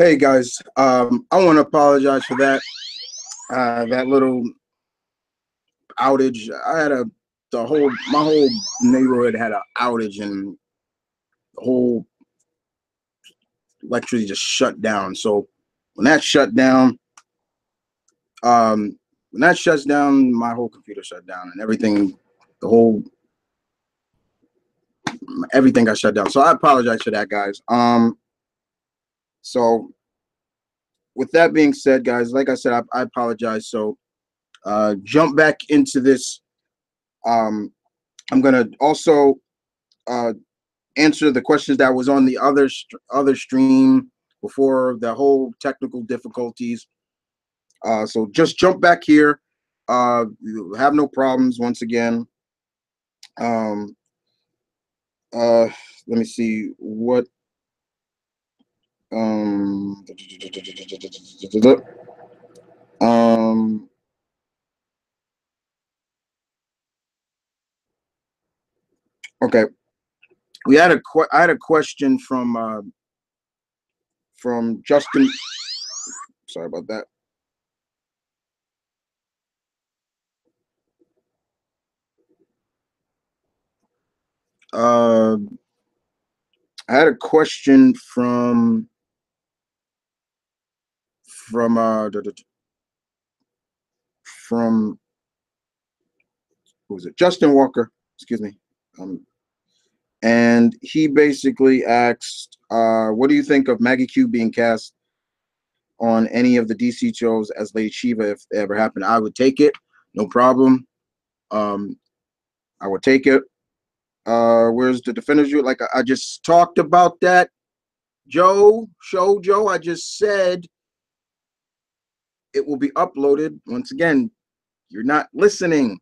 Hey guys, I want to apologize for that little outage. I had my whole neighborhood had an outage, and the whole electricity just shut down. So when that shut down, when that shuts down, my whole computer shut down, and the whole everything got shut down. So I apologize for that, guys. So with that being said, guys, like I said, I apologize. So jump back into this. I'm gonna also answer the questions that was on the other stream before the whole technical difficulties. So just jump back here. You have no problems once again. Um, let me see what. Um, um, okay, I had a question from Justin. Sorry about that. Uh, I had a question from from who was it? Justin Walker. Excuse me. And he basically asked, "What do you think of Maggie Q being cast on any of the DC shows as Lady Shiva if it ever happened?" I would take it, no problem. Um, I would take it. Where's the defenders? Like I just talked about that, Joe. I just said it will be uploaded. Once again, you're not listening.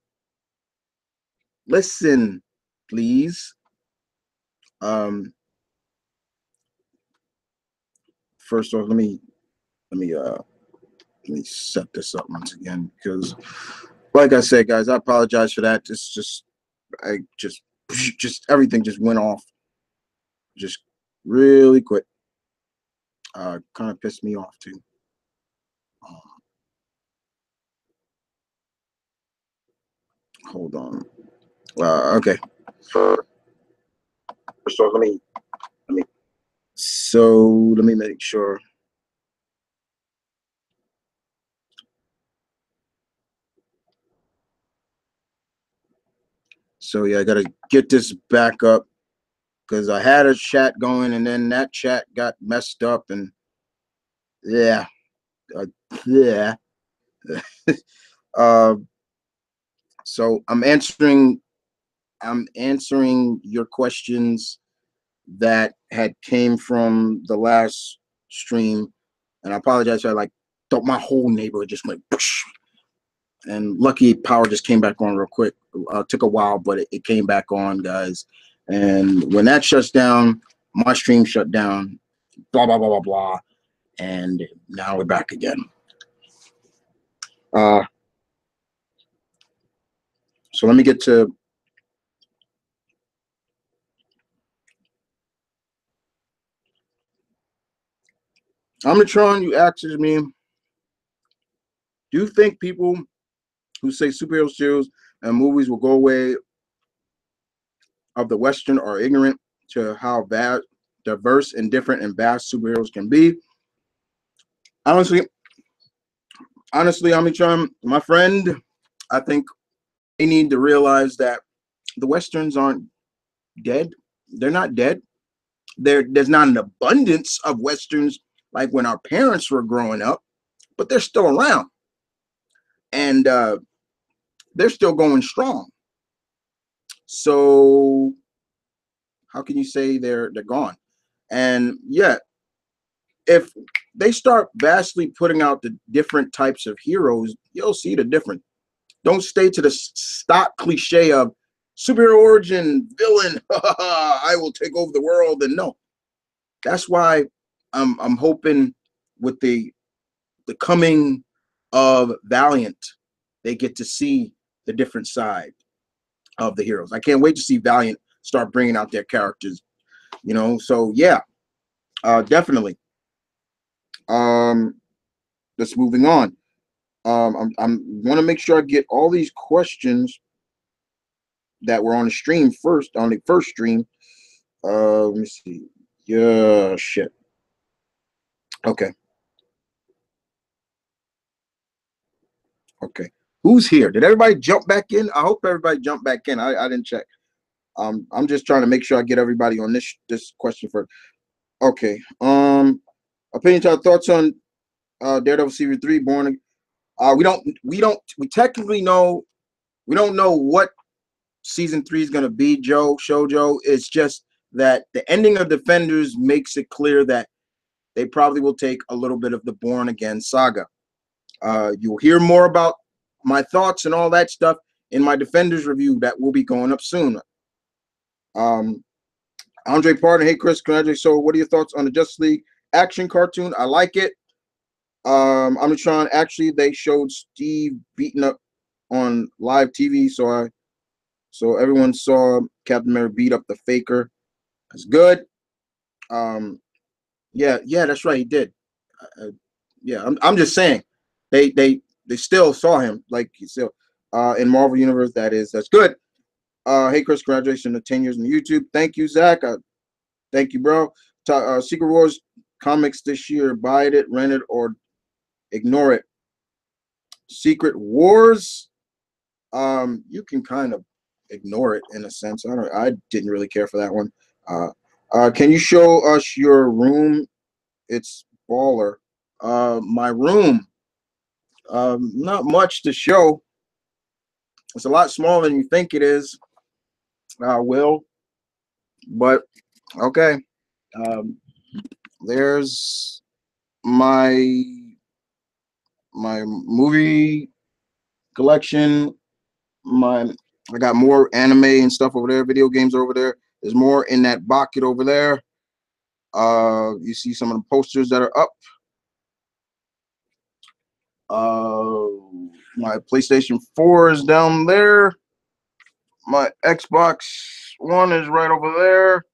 Listen, please. Um, First off, let me uh let me set this up once again, because like I said, guys, I apologize for that. It's just I just everything just went off just really quick. Kind of pissed me off too. Um, Hold on. Okay. First off, let me let me make sure. So yeah, I gotta get this back up because I had a chat going, and then that chat got messed up, and yeah, yeah. uh, so I'm answering your questions that had came from the last stream, and I apologize. I like thought my whole neighborhood just went, poosh, and lucky power just came back on real quick. Took a while, but it came back on, guys. And when that shuts down, my stream shut down. Blah blah blah blah blah, and now we're back again. Uh, so let me get to. Omnitron, you asked me, do you think people who say superhero shows and movies will go away of the Western are ignorant to how vast, diverse, and different and vast superheroes can be? Honestly, Omnitron, my friend, I think they need to realize that the Westerns aren't dead. They're not dead. There's not an abundance of Westerns like when our parents were growing up, but they're still around. And they're still going strong. So how can you say they're gone? And yeah, if they start vastly putting out the different types of heroes, you'll see the difference. Don't stay to the stock cliche of superhero origin villain. I will take over the world. And no, that's why I'm hoping with the coming of Valiant, they get to see the different side of the heroes. I can't wait to see Valiant start bringing out their characters. So yeah, definitely. Let's moving on. I'm want to make sure I get all these questions that were on the stream first, on the first stream. Let me see. Yeah, shit. Okay. Okay. Who's here? Did everybody jump back in? I hope everybody jumped back in. I didn't check. I'm just trying to make sure I get everybody on this question first. Okay. Opinion to our thoughts on Daredevil Series 3 Born. We technically know we don't know what season 3 is gonna be, Joe. It's just that the ending of Defenders makes it clear that they probably will take a little bit of the Born Again saga. You'll hear more about my thoughts and all that stuff in my Defenders review that will be going up soon. Andre Pardon, hey Chris, congratulations. So, what are your thoughts on the Justice League action cartoon? I like it. I'm trying. Actually, they showed Steve beating up on live TV, so everyone saw Captain America beat up the Faker. That's good. Yeah, that's right. He did. Yeah, I'm just saying, they still saw him like still in Marvel Universe. That's good. Hey Chris, congratulations on 10 years on YouTube. Thank you, Zach. Thank you, bro. Secret Wars comics this year. Buy it, rent it, or ignore it. Secret Wars. You can kind of ignore it in a sense. I didn't really care for that one. Can you show us your room? It's baller. My room. Not much to show. It's a lot smaller than you think it is. Will, but okay. Um, there's my movie collection. I got more anime and stuff over there. Video games over there. There's more in that bucket over there. You see some of the posters that are up. My PlayStation 4 is down there. My Xbox One is right over there.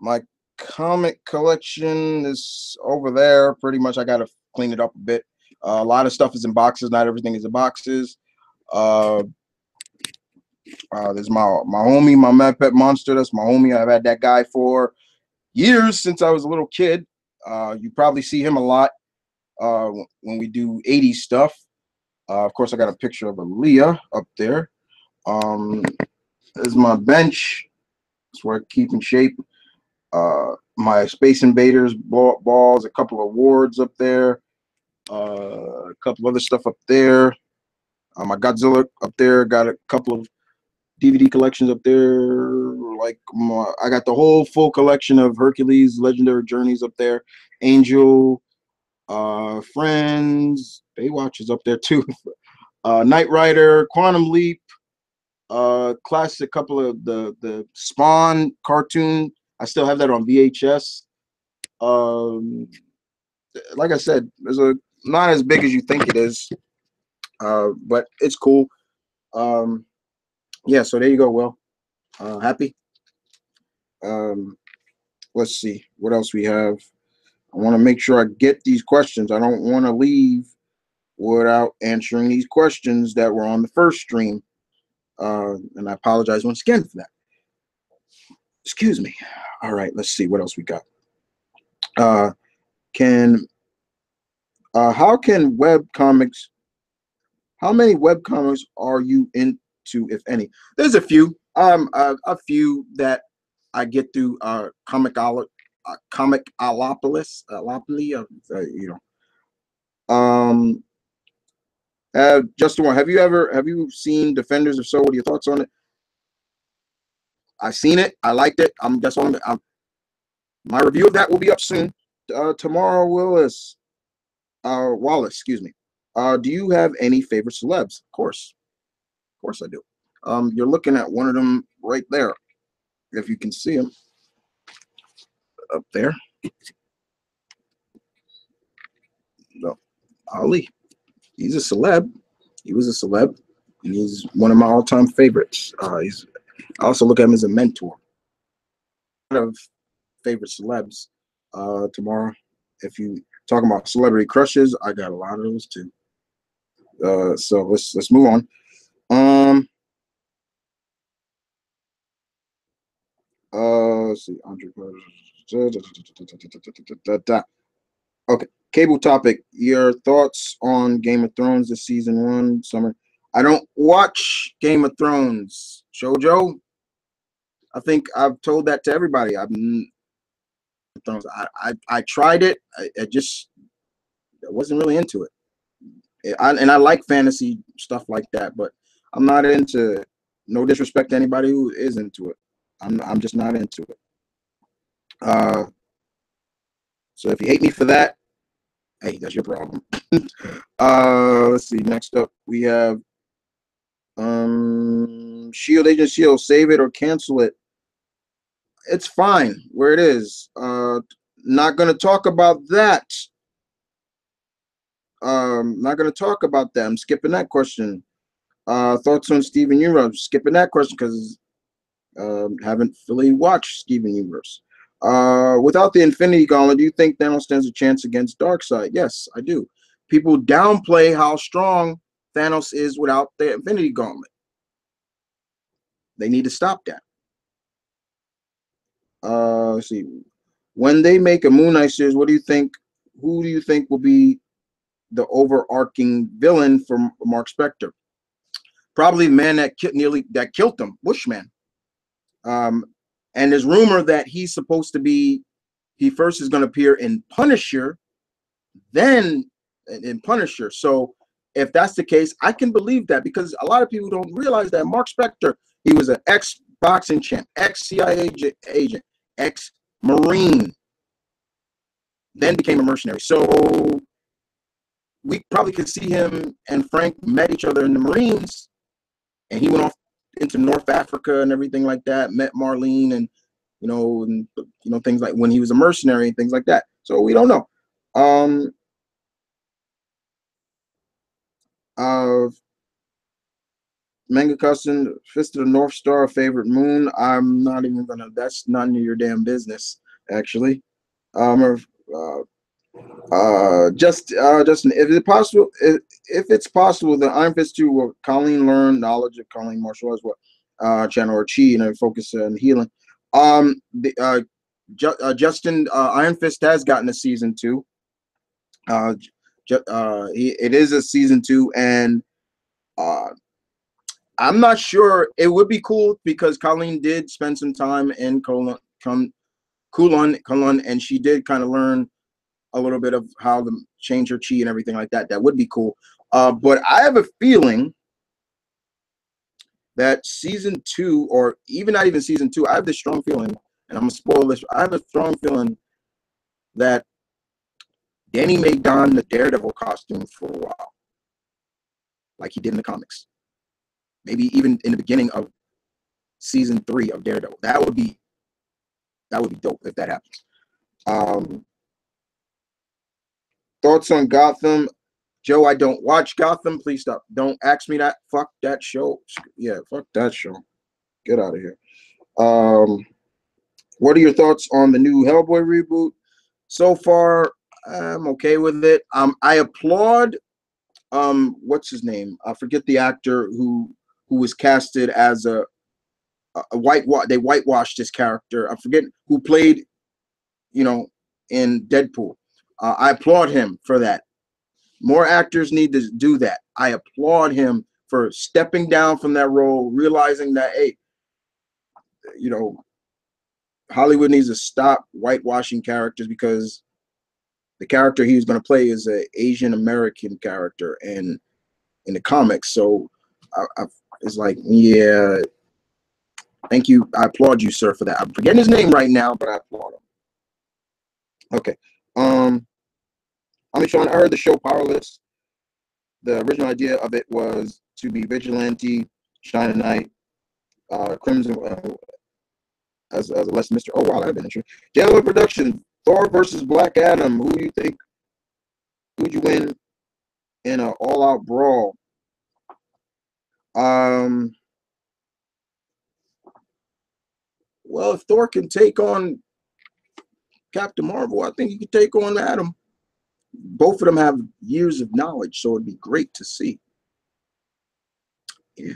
My comic collection is over there. Pretty much, I gotta clean it up a bit. A lot of stuff is in boxes. Not everything is in boxes. There's my homie, my Mad Pet Monster. That's my homie. I've had that guy for years, since I was a little kid. You probably see him a lot when we do 80s stuff. Of course, I got a picture of Aaliyah up there. There's my bench. That's where I keep in shape. My Space Invaders balls, a couple of awards up there, a couple other stuff up there. My Godzilla up there, got a couple of DVD collections up there. Like I got the whole full collection of Hercules Legendary Journeys up there. Angel, Friends, Baywatch is up there too. Knight Rider, Quantum Leap, classic couple of the Spawn cartoon. I still have that on VHS. Like I said, there's not as big as you think it is, but it's cool. Yeah, so there you go, Will. Happy? Let's see what else we have. I want to make sure I get these questions. I don't want to leave without answering these questions that were on the first stream. And I apologize once again for that. Excuse me. All right, let's see what else we got. How can web comics? How many web comics are you into, if any? There's a few. A few that I get through Comicalopolis, you know. Justin, have you seen Defenders? If so, what are your thoughts on it? I've seen it. I liked it. My review of that will be up soon. Tomorrow, Wallace, excuse me. Do you have any favorite celebs? Of course I do. You're looking at one of them right there, if you can see him up there. No, Ali. He's a celeb. He was a celeb. And he's one of my all-time favorites. I also look at him as a mentor. A lot of favorite celebs. tomorrow. If you talking about celebrity crushes, I got a lot of those too. So let's move on. Let's see, Andre. Okay, cable topic. Your thoughts on Game of Thrones this season one summer? I don't watch Game of Thrones. Shoujo. I think I've told that to everybody. I tried it. I just I wasn't really into it. And I like fantasy stuff like that, but I'm not into. No disrespect to anybody who is into it. I'm just not into it. Uh, so if you hate me for that, hey, that's your problem. Let's see. Next up, we have Shield Agent Shield. Save it or cancel it. It's fine where it is. Not gonna talk about that. Not gonna talk about that. I'm skipping that question. Thoughts on Steven Universe? Skipping that question because haven't fully watched Steven Universe. Without the Infinity Gauntlet, do you think Thanos stands a chance against Darkseid? Yes, I do. People downplay how strong Thanos is without the Infinity Gauntlet. They need to stop that. Let's see. When they make a Moon Knight series, what do you think? Who do you think will be the overarching villain for Mark Spector? Probably the man that killed him, Bushman. Um, and there's rumor that he's supposed to be. He first is going to appear in Punisher, then in Punisher. So if that's the case, I can believe that because a lot of people don't realize that Mark Spector, he was an ex-boxing champ, ex-CIA agent, ex-Marine, then became a mercenary. So we probably could see him and Frank met each other in the Marines, and he went off into North Africa and everything like that, met Marlene and things like when he was a mercenary and things like that. So we don't know. Uh, Manga Custom, Fist of the North Star, favorite moon. I'm not even gonna. That's none of your damn business, actually. Uh, Justin, if it's possible, if it's possible, the Iron Fist 2 will Colleen learn knowledge of Colleen martial arts, channel or chi, and focus on healing. Justin, Iron Fist has gotten a season 2. It is a season 2, and uh, I'm not sure. It would be cool because Colleen did spend some time in Kulon, and she did kind of learn a little bit of how to change her chi and everything like that. That would be cool. But I have a feeling that season 2, or even not even season 2, I have this strong feeling, and I'm gonna spoil this. I have a strong feeling that Danny may don the Daredevil costume for a while, like he did in the comics. Maybe even in the beginning of season 3 of Daredevil. That would be dope if that happens. Thoughts on Gotham? Joe, I don't watch Gotham. Please stop. Don't ask me that. Fuck that show. Yeah, fuck that show. Get out of here. What are your thoughts on the new Hellboy reboot? So far, I'm okay with it. I applaud what's his name? I forget the actor who was casted as a they whitewashed his character. I forget who played, in Deadpool. I applaud him for that. More actors need to do that. I applaud him for stepping down from that role, realizing that, hey, you know, Hollywood needs to stop whitewashing characters because the character he was going to play is an Asian American character in the comics. So it's like, yeah, thank you. I applaud you, sir, for that. I'm forgetting his name right now, but I applaud him. Okay. Sean, I heard the show Powerless. The original idea of it was to be vigilante, shine a night, Crimson as a less Mister. Oh wow, that'd been interesting. General production: Thor versus Black Adam. Who do you think? Who'd you win in an all-out brawl? Um. Well, if Thor can take on Captain Marvel, I think you could take on Adam. Both of them have years of knowledge, so it'd be great to see. Yeah.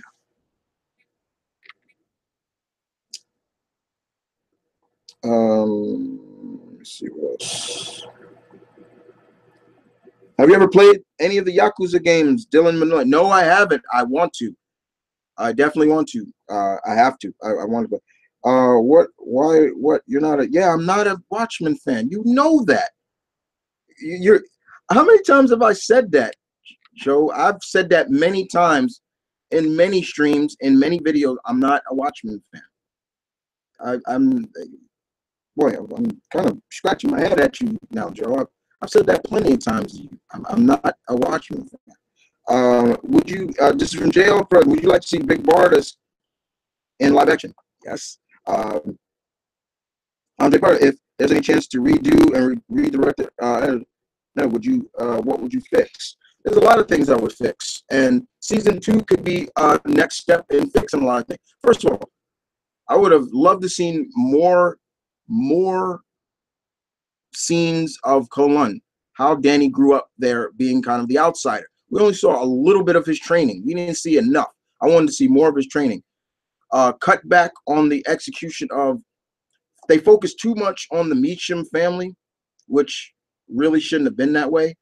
Let's see what else. Have you ever played any of the Yakuza games, Dylan Manoy? No, I haven't. I want to. I definitely want to. I have to. I want to. What? Why? What? You're not a? Yeah, I'm not a Watchmen fan. You know that. You're. How many times have I said that, Joe? I've said that many times in many streams, in many videos. I'm not a Watchmen fan. I'm. Boy, I'm kind of scratching my head at you now, Joe. I've said that plenty of times to you. I'm not a Watchmen fan. Would you, this is from JL, would you like to see Big Bardas in live action? Yes. Big Barda, if there's any chance to redo and redirect it, would you, what would you fix? There's a lot of things I would fix. And season 2 could be next step in fixing a lot of things. First of all, I would have loved to seen more scenes of Kowloon, how Danny grew up there being kind of the outsider. We only saw a little bit of his training. We didn't see enough. I wanted to see more of his training. Cut back on the execution of, they focused too much on the Meacham family, which really shouldn't have been that way.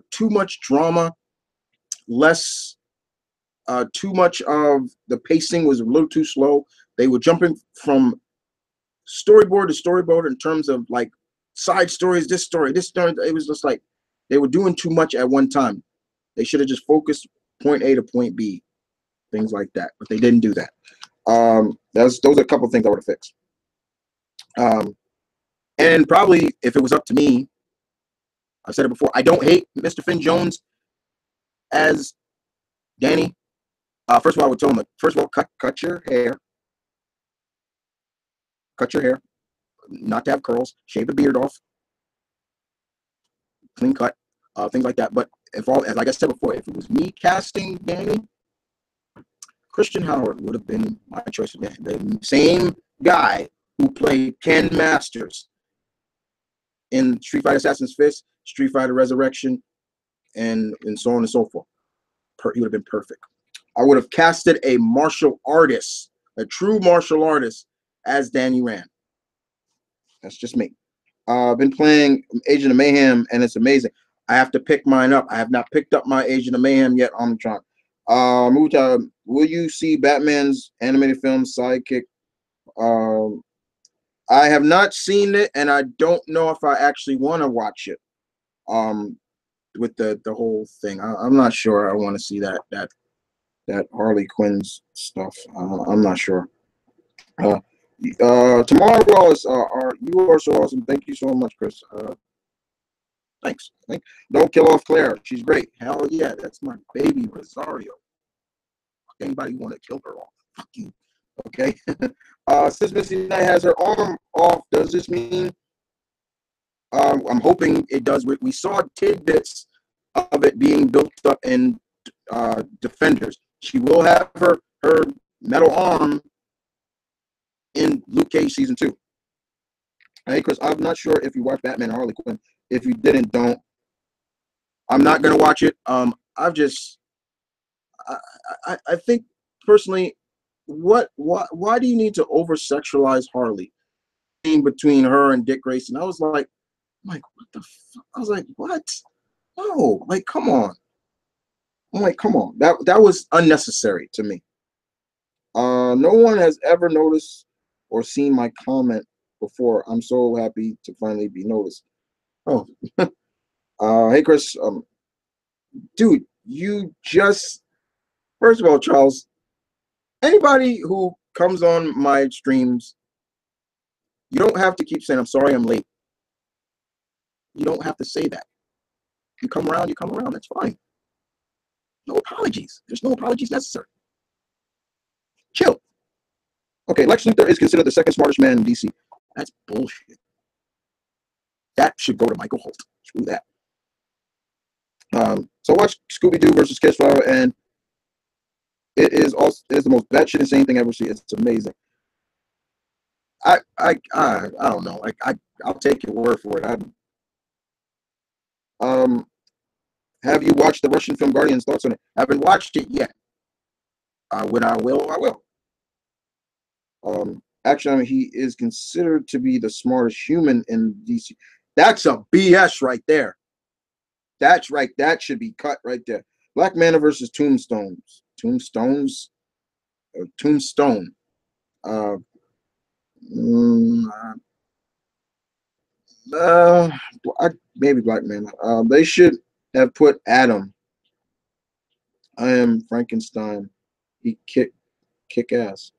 Too much drama, less, too much of the pacing was a little too slow. They were jumping from storyboard to storyboard in terms of like side stories, this story. It was just like they were doing too much at one time. They should have just focused point A to point B, things like that. But they didn't do that. Those are a couple of things I would have fixed. And probably if it was up to me, I've said it before, I don't hate Mr. Finn Jones as Danny. First of all, I would tell him, first of all, cut your hair. Cut your hair. Not to have curls. Shave the beard off. Clean cut. Things like that. But like I said before, if it was me casting Danny, Christian Howard would have been my choice of Danny. The same guy who played Ken Masters in Street Fighter Assassin's Fist, Street Fighter Resurrection, and so on and so forth. He would have been perfect. I would have casted a martial artist, a true martial artist, as Danny Rand. That's just me. I've been playing Agent of Mayhem, and it's amazing. I have to pick mine up. I have not picked up my Agent of Mayhem yet. I'm trying. Will you see Batman's animated film Sidekick? I have not seen it, and I don't know if I actually want to watch it. With the whole thing, I'm not sure. I want to see that Harley Quinn's stuff. I'm not sure. Tomorrow, Wallace, you are so awesome. Thank you so much, Chris. Thanks. Don't kill off Claire. She's great. Hell yeah, that's my baby Rosario. Anybody want to kill her off? Fuck you. Okay. Since Missy Knight has her arm off, does this mean? I'm hoping it does. We saw tidbits of it being built up in Defenders. She will have her metal arm in Luke Cage season 2. Hey, Chris, I'm not sure if you watched Batman or Harley Quinn. If you didn't, don't. I'm not gonna watch it. I think personally, why do you need to over sexualize Harley? Between her and Dick Grayson, I was like, what the fuck? I was like, what? No, like, come on. I'm like, come on. That was unnecessary to me. No one has ever noticed or seen my comment before. I'm so happy to finally be noticed. Oh, hey Chris, dude, you just, first of all, Charles, anybody who comes on my streams, you don't have to keep saying, I'm sorry I'm late. You don't have to say that. You come around, that's fine. No apologies. There's no apologies necessary. Chill. Okay, Lex Luthor is considered the second smartest man in DC. That's bullshit. That should go to Michael Holt. Screw that. So watch Scooby-Doo versus Kiss Flower, and it is the most batshit insane thing I ever seen. It's amazing. I don't know. Like I'll take your word for it. Um, have you watched the Russian film Guardians? Thoughts on it? I haven't watched it yet. When I will, I will. Actually, I mean, he is considered to be the smartest human in DC. That's a BS right there. That's right. That should be cut right there. Black Manta versus Tombstones. Tombstones? Or Tombstone. Uh, mm, uh, maybe Black Manta. They should have put Adam. I am Frankenstein. He kick ass.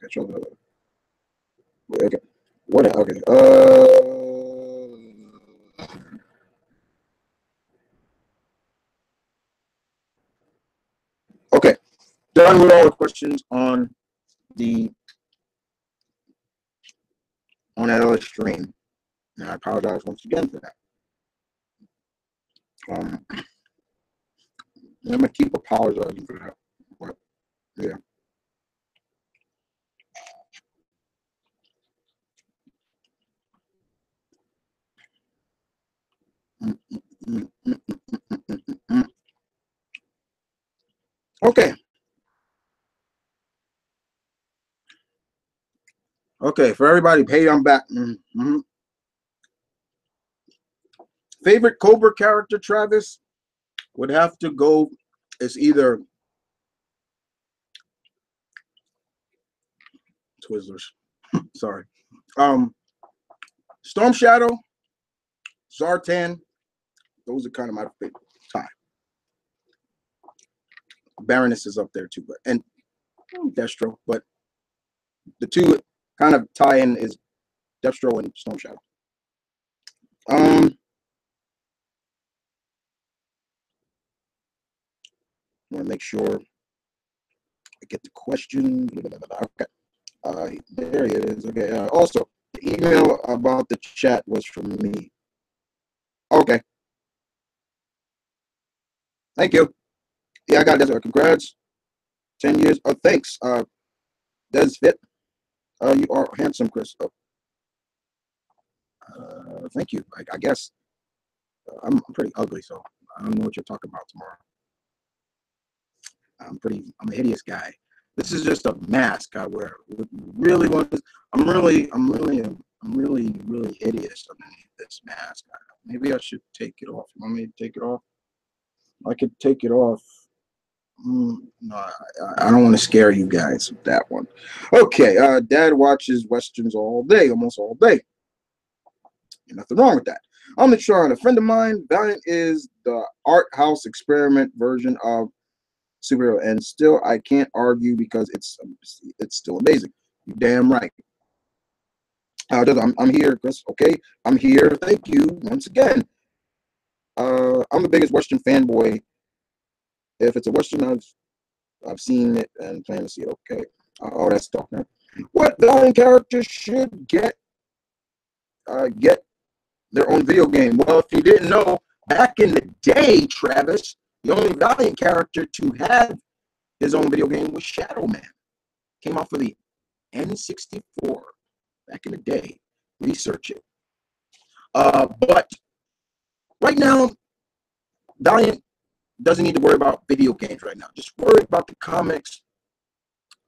Okay, okay. What? Okay. Okay. Done with all the questions the on that other stream. And I apologize once again for that. I'm gonna keep apologizing for that. But yeah. Okay. Okay. For everybody, hey, I'm back. Favorite Cobra character, Travis, would have to go. It's either Twizzlers. Sorry. Storm Shadow, Zartan. Those are kind of my favorite time. Baroness is up there too, but and Destro, but the two kind of tie in is Destro and Storm Shadow. I want to make sure I get the question. Okay. There it is. Okay. Also, the email about the chat was from me. Okay. Thank you. Yeah, I got this. Congrats. 10 years. Oh, thanks. Does fit. You are handsome, Chris. Oh, thank you. I guess I'm pretty ugly, so I don't know what you're talking about tomorrow. I'm a hideous guy. This is just a mask I wear. Really want this. I'm really hideous underneath this mask. Maybe I should take it off. You want me to take it off? I could take it off. No, I don't want to scare you guys with that one. Okay, Dad watches westerns all day, almost all day. Nothing wrong with that. I'm the Sean. A friend of mine, Valiant is the art house experiment version of superhero, and still I can't argue because it's still amazing. You're damn right. I'm here, Chris. Okay, I'm here. Thank you once again. I'm the biggest Western fanboy. If it's a Western, I've seen it and plan to see it. Okay. Oh, that's talking. What Valiant characters should get their own video game? Well, if you didn't know, back in the day, Travis, the only Valiant character to have his own video game was Shadow Man. Came out for the N64 back in the day. Research it. But right now, Valiant doesn't need to worry about video games right now. Just worry about the comics.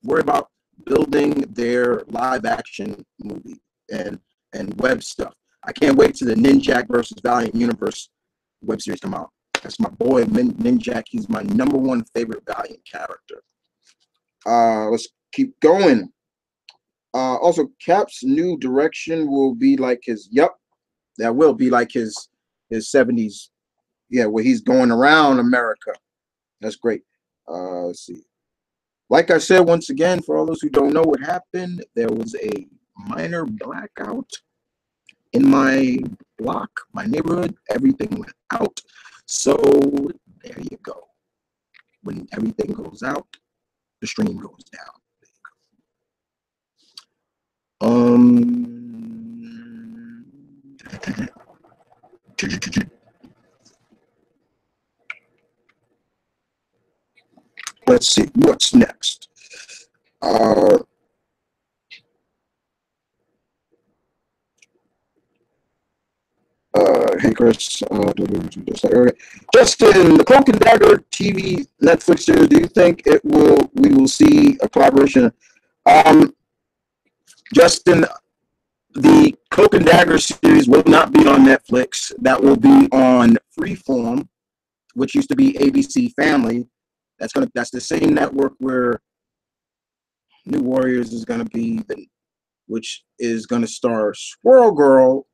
Worry about building their live action movie and web stuff. I can't wait till the Ninjak versus Valiant Universe web series come out. That's my boy Ninjak. He's my #1 favorite Valiant character. Let's keep going. Also, Cap's new direction will be like his. Yep, that will be like his 70s. Yeah, where he's going around America. That's great. Let's see. Like I said, once again, for all those who don't know what happened, there was a minor blackout in my block, my neighborhood. Everything went out. So there you go. When everything goes out, the stream goes down. Let's see what's next. Uh, hey Chris, Justin, the Cloak and Dagger TV Netflix series. Do you think we will see a collaboration? Um, Justin, the Cloak and Dagger series will not be on Netflix. That will be on Freeform, which used to be ABC Family. That's the same network where New Warriors is gonna be, which is gonna star Squirrel Girl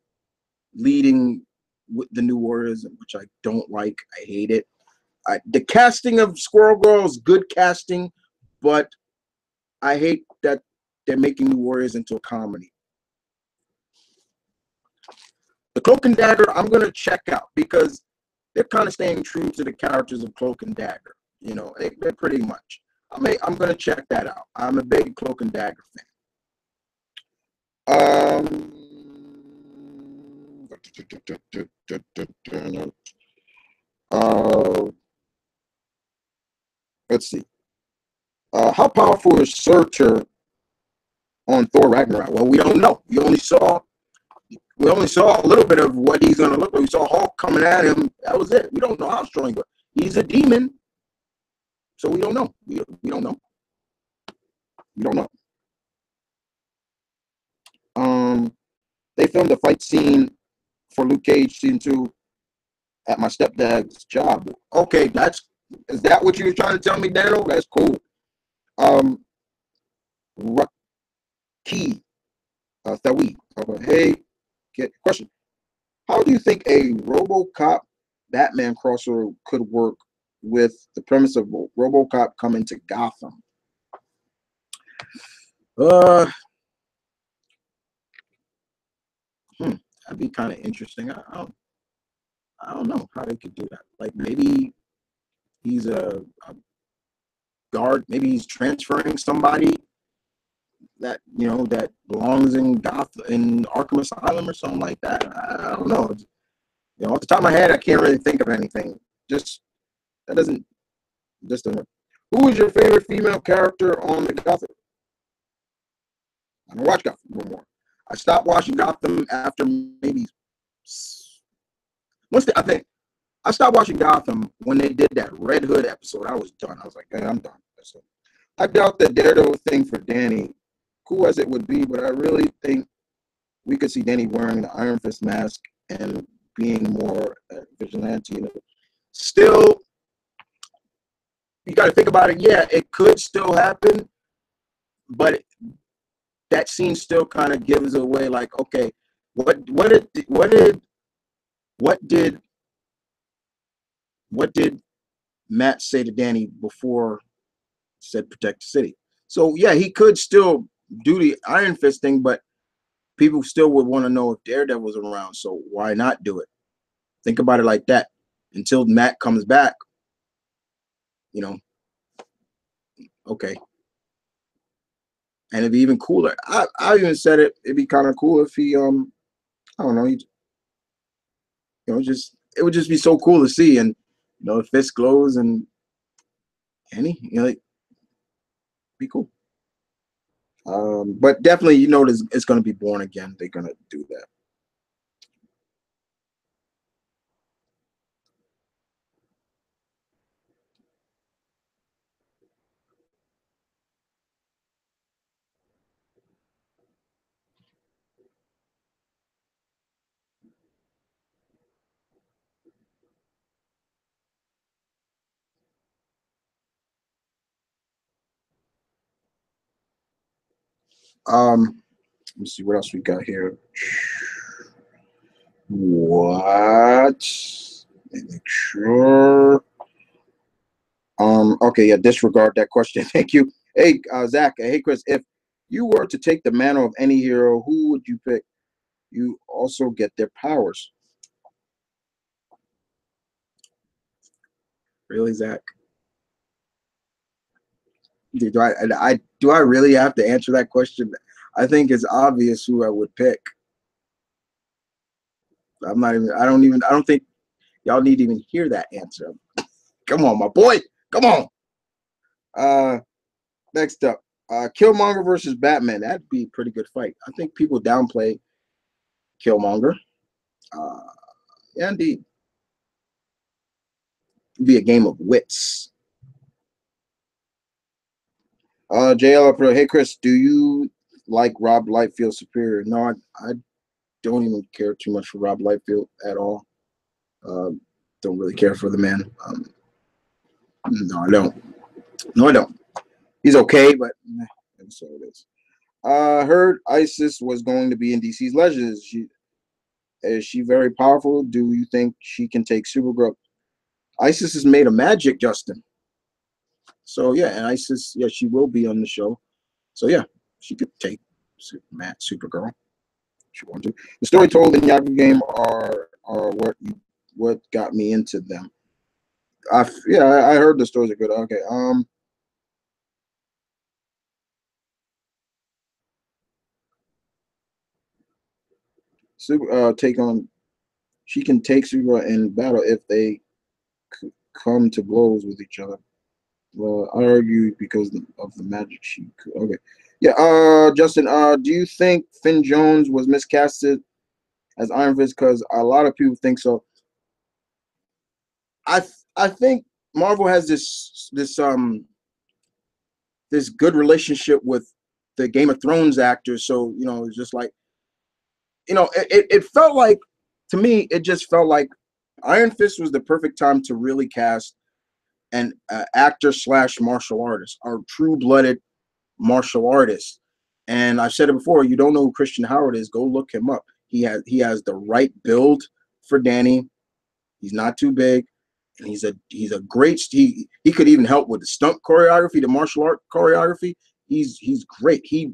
leading with the New Warriors, which I don't like. I hate it. The casting of Squirrel Girl is good casting, but I hate that they're making New Warriors into a comedy. The Cloak and Dagger, I'm gonna check out because they're kind of staying true to the characters of Cloak and Dagger. You know, they're pretty much. I'm gonna check that out. I'm a big Cloak and Dagger fan. Uh, let's see. How powerful is Surtur on Thor Ragnarok? Well, we don't know. We only saw a little bit of what he's gonna look like. We saw Hulk coming at him. That was it. We don't know how strong he was. He's a demon, so we don't know. We don't know. We don't know. They filmed a fight scene for Luke Cage season 2 at my stepdad's job. Okay, is that what you were trying to tell me, Daniel? That's cool. Key, Thawi. Hey, question. How do you think a RoboCop Batman crossover could work with the premise of RoboCop coming to Gotham? Uh, that'd be kind of interesting. I don't know how they could do that. Like maybe he's a guard. Maybe he's transferring somebody that that belongs in Arkham Asylum or something like that. I don't know. Off the top of my head, I can't really think of anything. Just that doesn't just doesn't. Who is your favorite female character on the Gotham? I don't watch Gotham no more. I stopped watching Gotham after maybe I think I stopped watching Gotham when they did that Red Hood episode. I was done. I was like, hey, I'm done. So I doubt that Daredevil thing for Danny, cool as it would be, but I really think we could see Danny wearing the Iron Fist mask and being more vigilante. Still, you got to think about it. Yeah, it could still happen, but that scene still kind of gives away. Like, okay, what did Matt say to Danny before said protect the city? So yeah, he could still do the Iron Fist thing, but people still would want to know if Daredevil was around. So why not do it? Think about it like that. Until Matt comes back, okay. And it'd be even cooler. I even said it'd be kind of cool if he I don't know, just it would just be so cool to see, and the fist glows and he like be cool. But definitely, it's going to be Born Again. They're going to do that. Let me see what else we got here. What? Let me make sure. Okay, yeah, disregard that question. Thank you. Hey, Zach. Hey, Chris. If you were to take the mantle of any hero, who would you pick? You also get their powers. Really, Zach? Do I really have to answer that question? I think it's obvious who I would pick. I don't think y'all need to even hear that answer. Come on, my boy. Come on. Uh, next up. Killmonger versus Batman. That'd be a pretty good fight. I think people downplay Killmonger. Uh, yeah, indeed. It'd be a game of wits. JL Pro, hey Chris, do you like Rob Liefeld superior? No, I don't even care too much for Rob Liefeld at all. Uh, don't really care for the man. No, I don't. No, I don't. He's okay, but that's all it is. Heard ISIS was going to be in DC's Legends. Is she very powerful? Do you think she can take Supergirl? ISIS is made of magic, Justin. So yeah, and ISIS, yeah, she will be on the show. So yeah, she could take Supergirl. She wanted to. The story told in the Yahoo game are what got me into them. I heard the stories are good. Okay. Take on. She can take Supergirl in battle if they come to blows with each other. Well, I argue because of the magic she could. Okay. Yeah, Justin, do you think Finn Jones was miscasted as Iron Fist? Because a lot of people think so. I think Marvel has this good relationship with the Game of Thrones actors. So, it's just like, it felt like, to me, it just felt like Iron Fist was the perfect time to really cast an actor slash martial artist, or true blooded martial artist. And I've said it before, you don't know who Christian Howard is, go look him up. He has the right build for Danny. He's not too big. And he's a great he could even help with the stunt choreography, the martial art choreography. He's great. He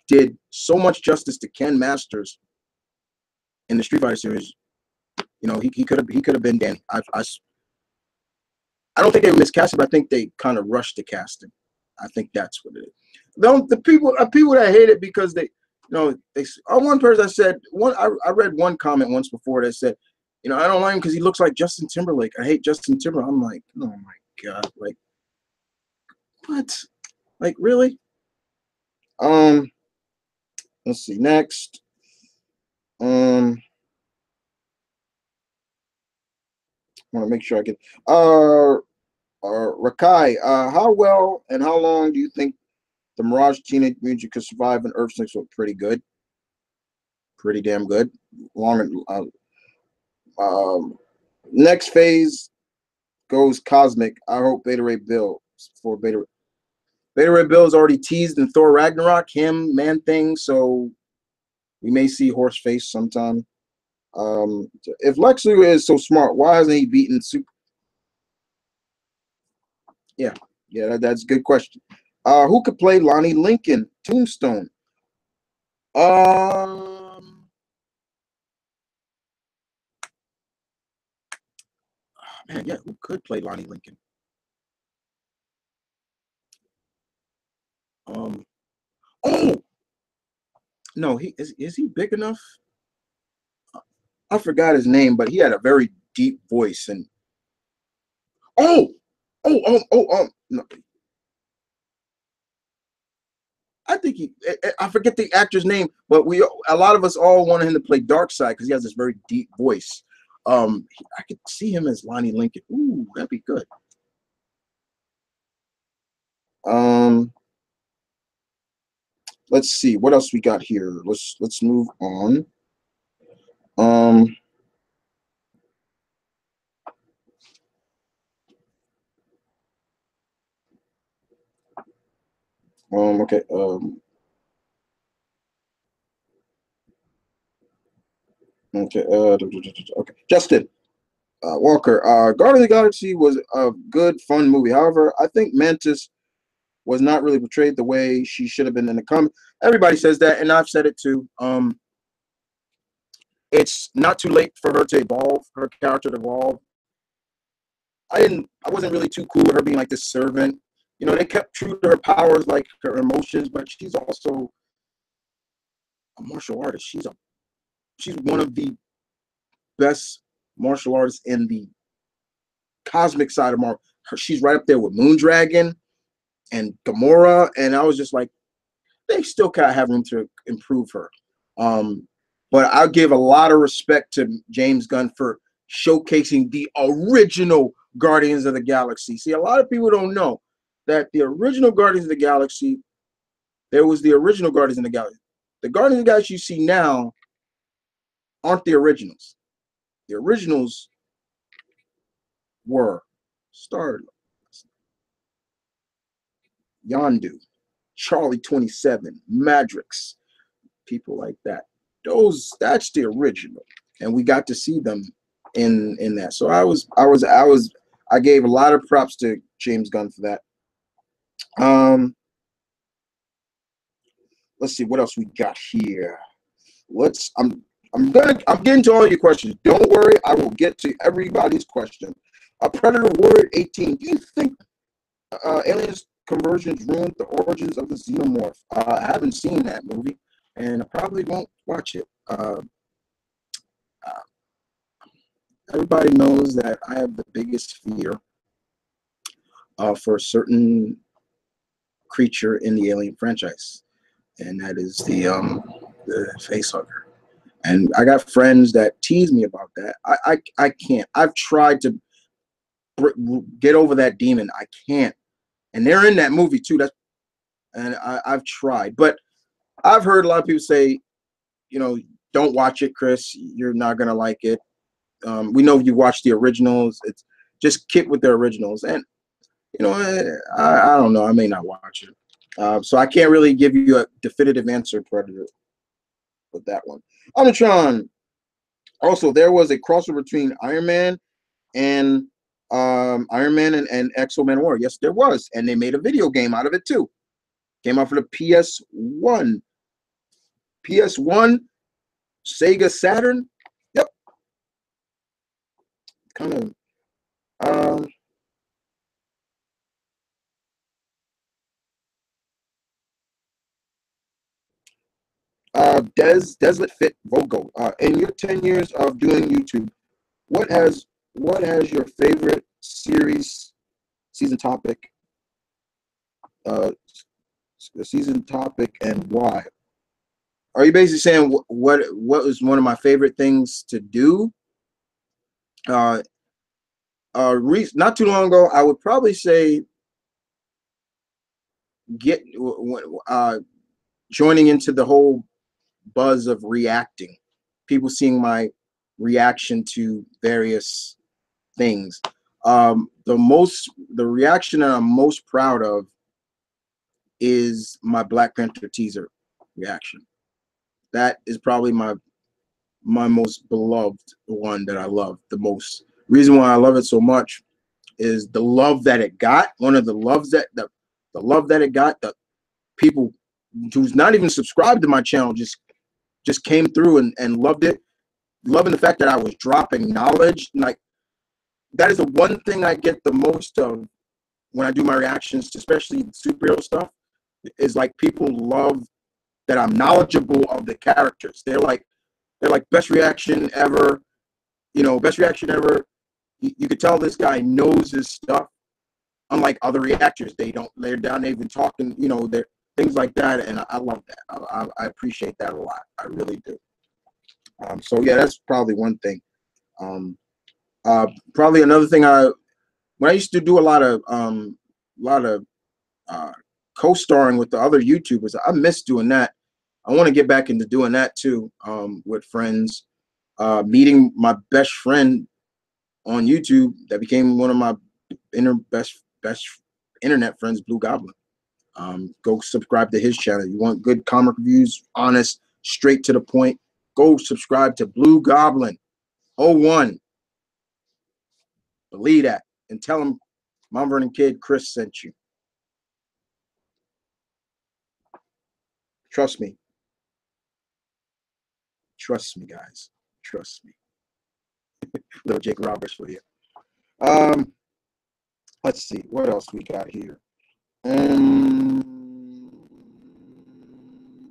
did so much justice to Ken Masters in the Street Fighter series. He could have been Danny. I don't think they miscast him. I think they kind of rushed the casting. I think that's what it is. The people that hate it because one person I said I read one comment once before that said, I don't like him because he looks like Justin Timberlake. I hate Justin Timberlake. I'm like, oh my god, like what? Like really? Um, let's see next. I want to make sure I get Rakai. How well and how long do you think the Mirage Teenage Mutant could survive in Earth 6? Was pretty good, pretty damn good. Long. Next phase goes cosmic. I hope Beta Ray Bill for Beta Ray Bill is already teased in Thor Ragnarok. Him Man Thing, so we may see Horseface sometime. If Lex Luthor is so smart, why hasn't he beaten Super? Yeah, that's a good question. Who could play Lonnie Lincoln? Tombstone. Man, yeah, who could play Lonnie Lincoln? Um, oh no, is he big enough? I forgot his name, but he had a very deep voice and oh, no, I think I forget the actor's name, but a lot of us all wanted him to play Darkseid because he has this very deep voice. I could see him as Lonnie Lincoln. Ooh, that'd be good. Um, let's see what else we got here. Let's move on. Um, okay. Okay. Okay. Justin. Walker, Guardians of the Galaxy was a good, fun movie. However, I think Mantis was not really portrayed the way she should have been in the comic. Everybody says that, and I've said it too. It's not too late for her to evolve, her character to evolve. I wasn't really too cool with her being like this servant. They kept true to her powers, like her emotions, but she's also a martial artist. She's one of the best martial artists in the cosmic side of Marvel. She's right up there with Moondragon and Gamora, and I was just like, they still kind of have room to improve her. But I give a lot of respect to James Gunn for showcasing the original Guardians of the Galaxy. See, a lot of people don't know that the original Guardians of the Galaxy, there was the original Guardians of the Galaxy. The Guardians of the Galaxy you see now aren't the originals. The originals were Star, Yondu, Charlie 27, Madrix, people like that. That's the original, and we got to see them in that. So I gave a lot of props to James Gunn for that. Let's see what else we got here. I'm getting to all your questions. Don't worry, I will get to everybody's question. Predator Warrior 18. Do you think aliens conversions ruined the origins of the xenomorph? I haven't seen that movie, and I probably won't watch it. Everybody knows that I have the biggest fear for a certain creature in the Alien franchise, and that is the facehugger. And I got friends that tease me about that. I can't. I've tried to get over that demon. I can't. And they're in that movie too. I've tried, but I've heard a lot of people say, don't watch it, Chris. You're not gonna like it. We know you watched the originals. It's just keep with the originals, and I don't know. I may not watch it, so I can't really give you a definitive answer, Predator, with that one. Omnitron. Also, there was a crossover between Iron Man and Exo Man War. Yes, there was, and they made a video game out of it too. Came out for the PS1, Sega Saturn. Yep, kind of. Deslet Fit Vogo. In your 10 years of doing YouTube, what has your favorite season topic, and why? Are you basically saying what was one of my favorite things to do? Not too long ago, I would probably say joining into the whole buzz of reacting, people seeing my reaction to various things. The reaction that I'm most proud of is my Black Panther teaser reaction. That is probably my most beloved one that I love the most. Reason why I love it so much is the love that it got. One of the loves that the love that it got. The people who's not even subscribed to my channel just came through and loved it. Loving the fact that I was dropping knowledge. Like, that is the one thing I get the most of when I do my reactions, especially superhero stuff, is like people love that I'm knowledgeable of the characters. They're like best reaction ever, best reaction ever. You could tell this guy knows his stuff. Unlike other reactors, they're down even talking, they're things like that, and I love that. I appreciate that a lot. I really do. So yeah, that's probably one thing. Probably another thing. When I used to do a lot of co-starring with the other YouTubers, I miss doing that. I want to get back into doing that too, with friends. Meeting my best friend on YouTube that became one of my best internet friends, Blue Goblin. Go subscribe to his channel. You want good comic reviews, honest, straight to the point, go subscribe to Blue Goblin 01. Believe that, and tell him Mount Vernon Kid Chris sent you. Trust me, guys. Trust me. Little Jake Roberts for you. Let's see what else we got here.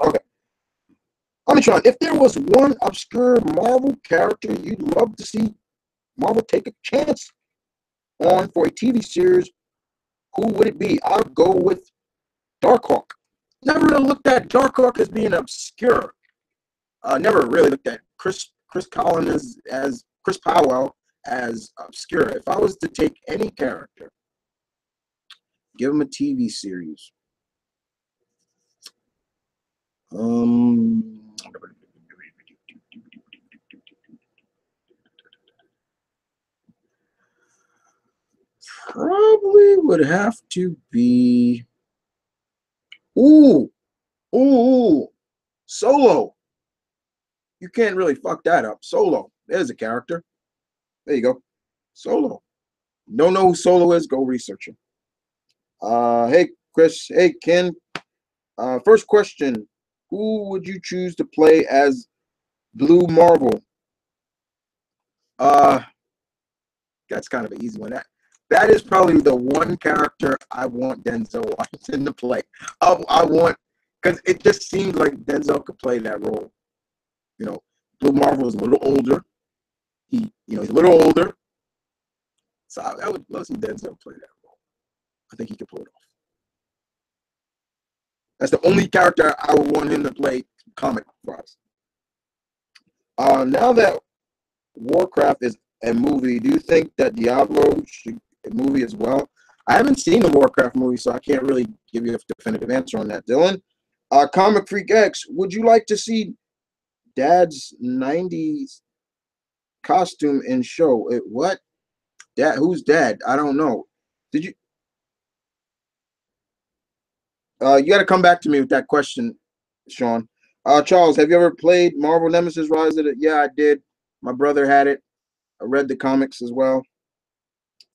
Okay. Omnitron, if there was one obscure Marvel character you'd love to see Marvel take a chance on for a TV series, who would it be? I'll go with Darkhawk. Never really looked at Darkhawk as being obscure. Never really looked at Chris Collins as Chris Powell as obscure. If I was to take any character, give him a TV series. Probably would have to be ooh Solo. You can't really fuck that up. Solo. There's a character. There you go. Solo. Don't know who Solo is? Go research him. Hey Chris. Hey Ken. First question: who would you choose to play as Blue Marvel? That's kind of an easy one. That is probably the one character I want Denzel Washington to play. I want, because it just seems like Denzel could play that role. You know, Blue Marvel is a little older. He's a little older. So I would love to see Denzel play that role. I think he could pull it off. That's the only character I would want him to play comic-wise. Now that Warcraft is a movie, do you think that Diablo should be a movie as well? I haven't seen the Warcraft movie, so I can't really give you a definitive answer on that. Dylan, Comic Freak X, would you like to see Dad's 90s costume in show? What? Dad? Who's Dad? I don't know. Did you? You got to come back to me with that question, Sean. Charles, have you ever played Marvel Nemesis Rise of the? Yeah, I did. My brother had it. I read the comics as well.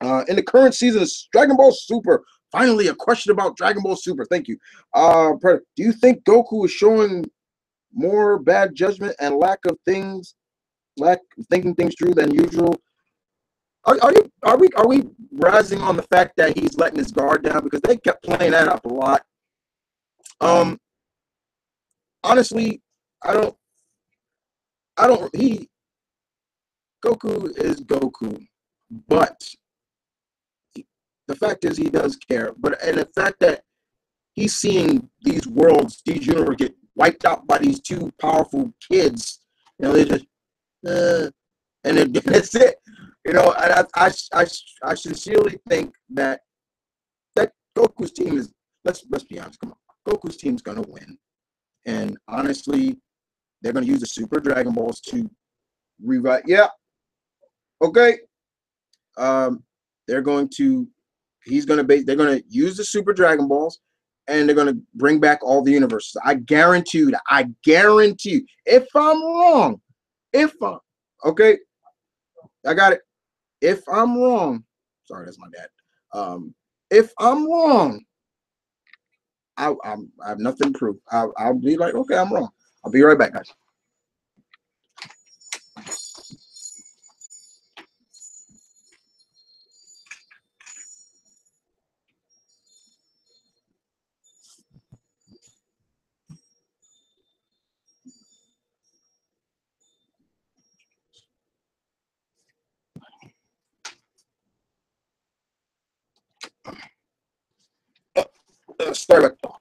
In the current season of Dragon Ball Super, finally a question about Dragon Ball Super. Thank you. Do you think Goku is showing more bad judgment and lack of thinking things through than usual? Are we rising on the fact that he's letting his guard down, because they kept playing that up a lot? Honestly, I don't. Goku is Goku, but the fact is he does care. And the fact that he's seeing these universes get wiped out by these two powerful kids, they just, and then that's it. I sincerely think that Goku's team is, let's be honest, come on, Goku's team's gonna win, and honestly, they're gonna use the Super Dragon Balls to revive. Yeah, okay. They're going to use the Super Dragon Balls, and they're going to bring back all the universes. I guarantee you. If I'm wrong, okay, I got it. If I'm wrong, sorry, that's my dad. If I'm wrong, I have nothing to prove. I'll be like, okay, I'm wrong. I'll be right back, guys. Sorry about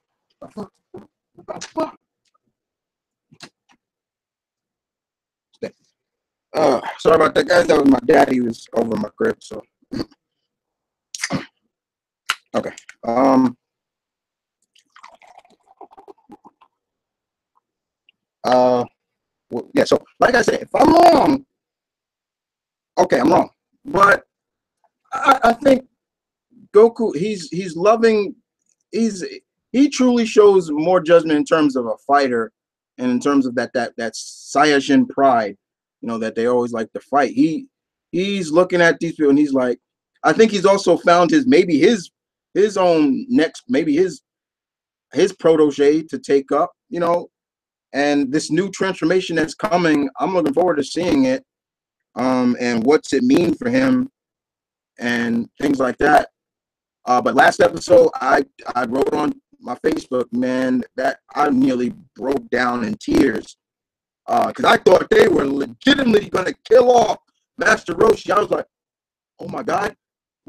sorry about that, guys. That was my dad. He was over my crib, so okay. Well, yeah. So, like I said, if I'm wrong, okay, I'm wrong. But I think Goku, he's loving. He truly shows more judgment in terms of a fighter, and in terms of that Saiyajin pride, that they always like to fight. He's looking at these people, and he's like, I think he's also found his own next, maybe his protege to take up, and this new transformation that's coming. I'm looking forward to seeing it, and what's it mean for him, and things like that. But last episode, I wrote on my Facebook, man, that I nearly broke down in tears, because I thought they were legitimately going to kill off Master Roshi. I was like, oh my God,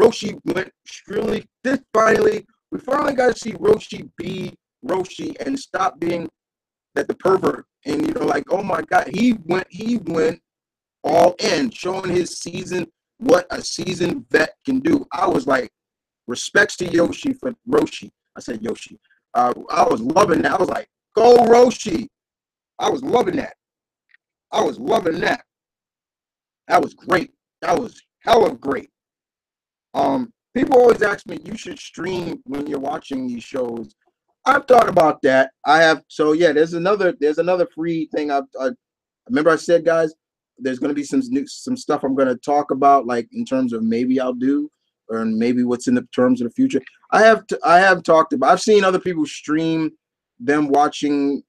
Roshi went extremely. This finally We finally got to see Roshi be Roshi and stop being that the pervert. And you know, like, oh my God, he went all in, showing his season what a seasoned vet can do. I was like, respects to Yoshi for Roshi. I said Yoshi. I was loving that. I was like, go Roshi. I was loving that. I was loving that. That was great. That was hella great. People always ask me, you should stream when you're watching these shows. I've thought about that. I have. So yeah, there's another free thing. I remember I said, guys, there's going to be some stuff I'm going to talk about, like in terms of maybe I'll do, or maybe what's in the terms of the future. I have talked about. I've seen other people stream them watching,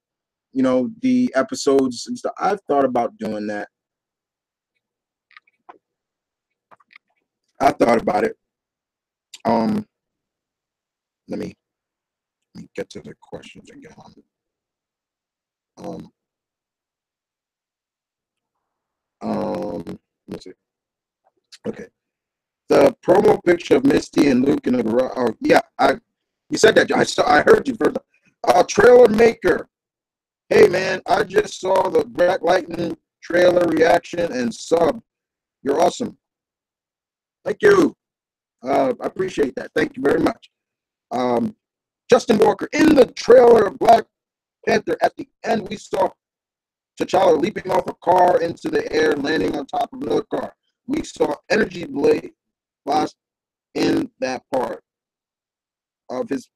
you know, the episodes and stuff. I've thought about doing that. I thought about it. Let me get to the questions again. Let's see. Okay. The promo picture of Misty and Luke in the garage. Oh, yeah, you said that. I heard you first. Trailer maker. Hey man, I just saw the Black Lightning trailer reaction and sub. You're awesome. Thank you. I appreciate that. Thank you very much. Justin Walker, in the trailer of Black Panther, at the end we saw T'Challa leaping off a car into the air, landing on top of another car. We saw energy blast in that part of his.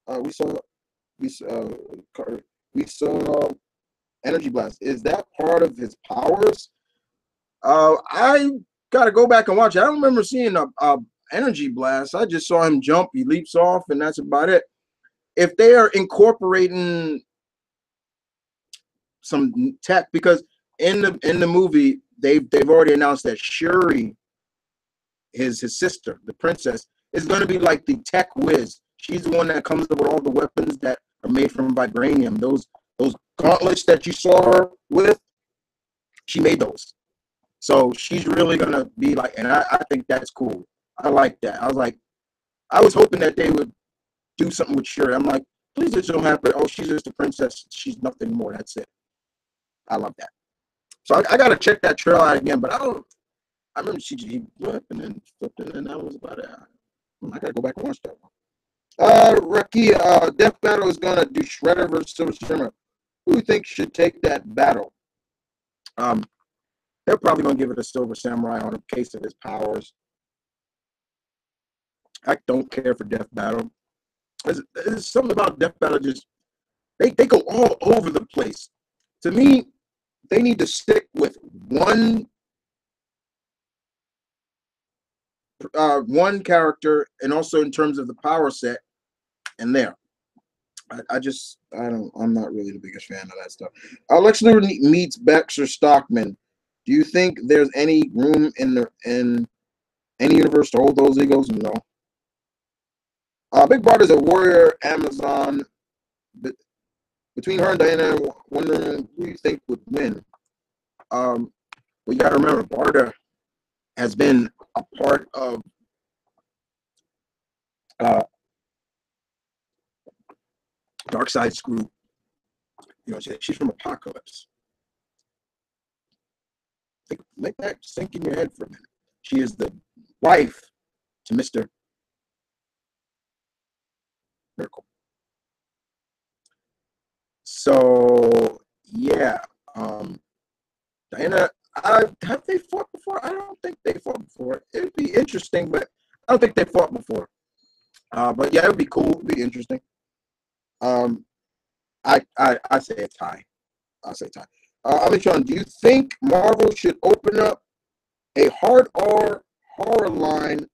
We saw energy blast. Is that part of his powers? I gotta go back and watch it. I don't remember seeing a energy blast. I just saw him jump. He leaps off, and that's about it. If they are incorporating some tech, because in the movie they've already announced that Shuri, his sister, the princess, is going to be like the tech whiz. She's the one that comes up with all the weapons that are made from vibranium. Those gauntlets that you saw her with, she made those. So she's really going to be like, and I think that's cool. I like that. I was hoping that they would do something with Shuri. I'm like, please just don't happen. Oh, she's just a princess. She's nothing more. That's it. I love that. So I got to check that trailer out again, but I remember she flipped and then flipped and that was about it. I got to go back and watch that one. Rakia, Death Battle is going to do Shredder versus Silver Shimmer. Who do you think should take that battle? They're probably going to give it to Silver Samurai on a case of his powers. I don't care for Death Battle. There's something about Death Battle, just they go all over the place. To me, they need to stick with one character, and also in terms of the power set, and there. I'm not really the biggest fan of that stuff. Lex Luthor meets Baxter Stockman. Do you think there's any room in any universe to hold those egos? No. Big Brother's a warrior Amazon. Between her and Diana, wondering who you think would win. You got to remember, Barda has been a part of Darkseid's group. You know, she's from Apocalypse. Make that sink in your head for a minute. She is the wife to Mr. Miracle. So yeah, Diana, have they fought before? I don't think they fought before. It'd be interesting, but I don't think they fought before. But yeah, it would be cool. It'd be interesting. I say a tie. I say tie. Amitron, do you think Marvel should open up a hard R horror line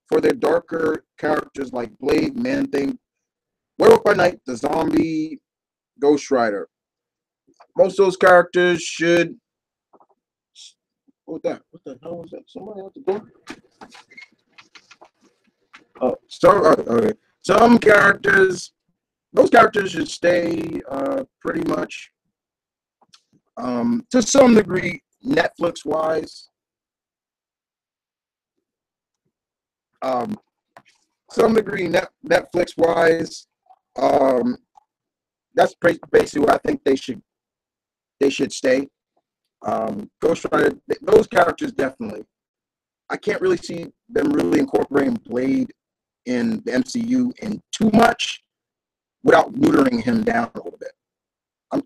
for their darker characters like Blade, Man-Thing, Werewolf by Night, the Zombie, Ghost Rider? Most of those characters should. What the hell was that? Somebody at the door? Oh, okay. Some characters, those characters should stay pretty much to some degree Netflix wise. some degree, Netflix wise, that's basically what I think they should stay. Ghost Rider, those characters definitely. I can't really see them really incorporating Blade in the MCU in too much without neutering him down a little bit.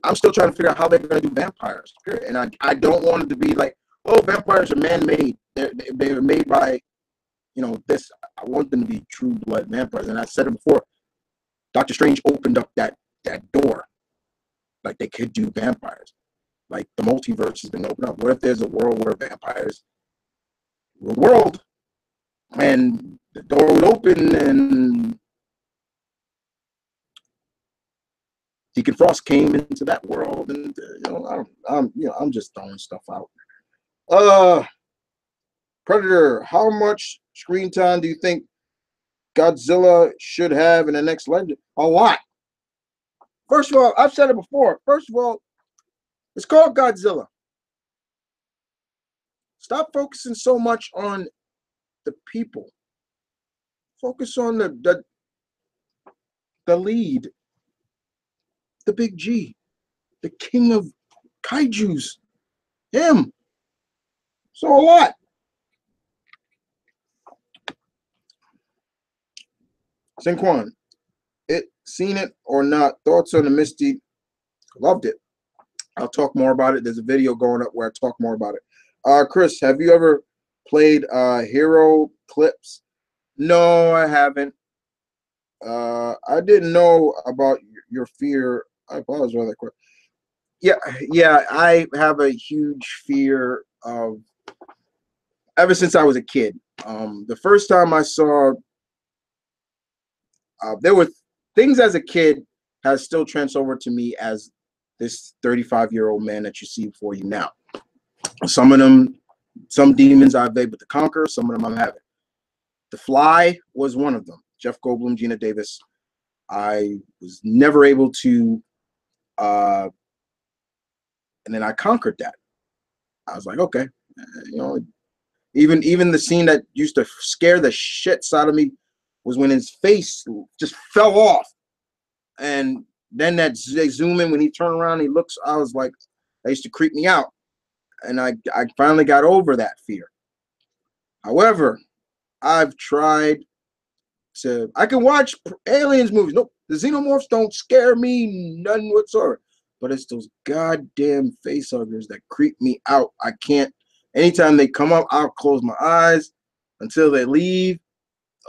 I'm still trying to figure out how they're going to do vampires. Period. And I don't want it to be like, oh, vampires are man-made. They're made by, this. I want them to be true blood vampires. And I said it before. Doctor Strange opened up that door, like they could do vampires. Like the multiverse has been opened up. What if there's a world where vampires rule the world, and the door would open, and Deacon Frost came into that world, and I'm just throwing stuff out. Predator, how much screen time do you think Godzilla should have in the next Legend? A lot. First of all, I've said it before. First of all, it's called Godzilla. Stop focusing so much on the people. Focus on the lead, the big G, the king of kaijus, him. So a lot. Sinquan, seen it or not? Thoughts on the Misty? Loved it. I'll talk more about it. There's a video going up where I talk more about it. Chris, have you ever played Hero Clips? No, I haven't. I didn't know about your fear. I apologize for that quick. Yeah, I have a huge fear of, ever since I was a kid. The first time I saw, there were things as a kid has still transferred over to me as this 35-year-old man that you see before you now. Some of them, some demons I've been able to conquer. Some of them I'm having. The Fly was one of them. Jeff Goldblum, Gina Davis. I was never able to, and then I conquered that. I was like, okay, even the scene that used to scare the shit out of me was when his face just fell off, and then they zoom in when he turned around, he looks. I was like, that used to creep me out, and I finally got over that fear. However, I've tried to. I can watch aliens movies. Nope, the xenomorphs don't scare me none whatsoever. But it's those goddamn facehuggers that creep me out. I can't. Anytime they come up, I'll close my eyes until they leave.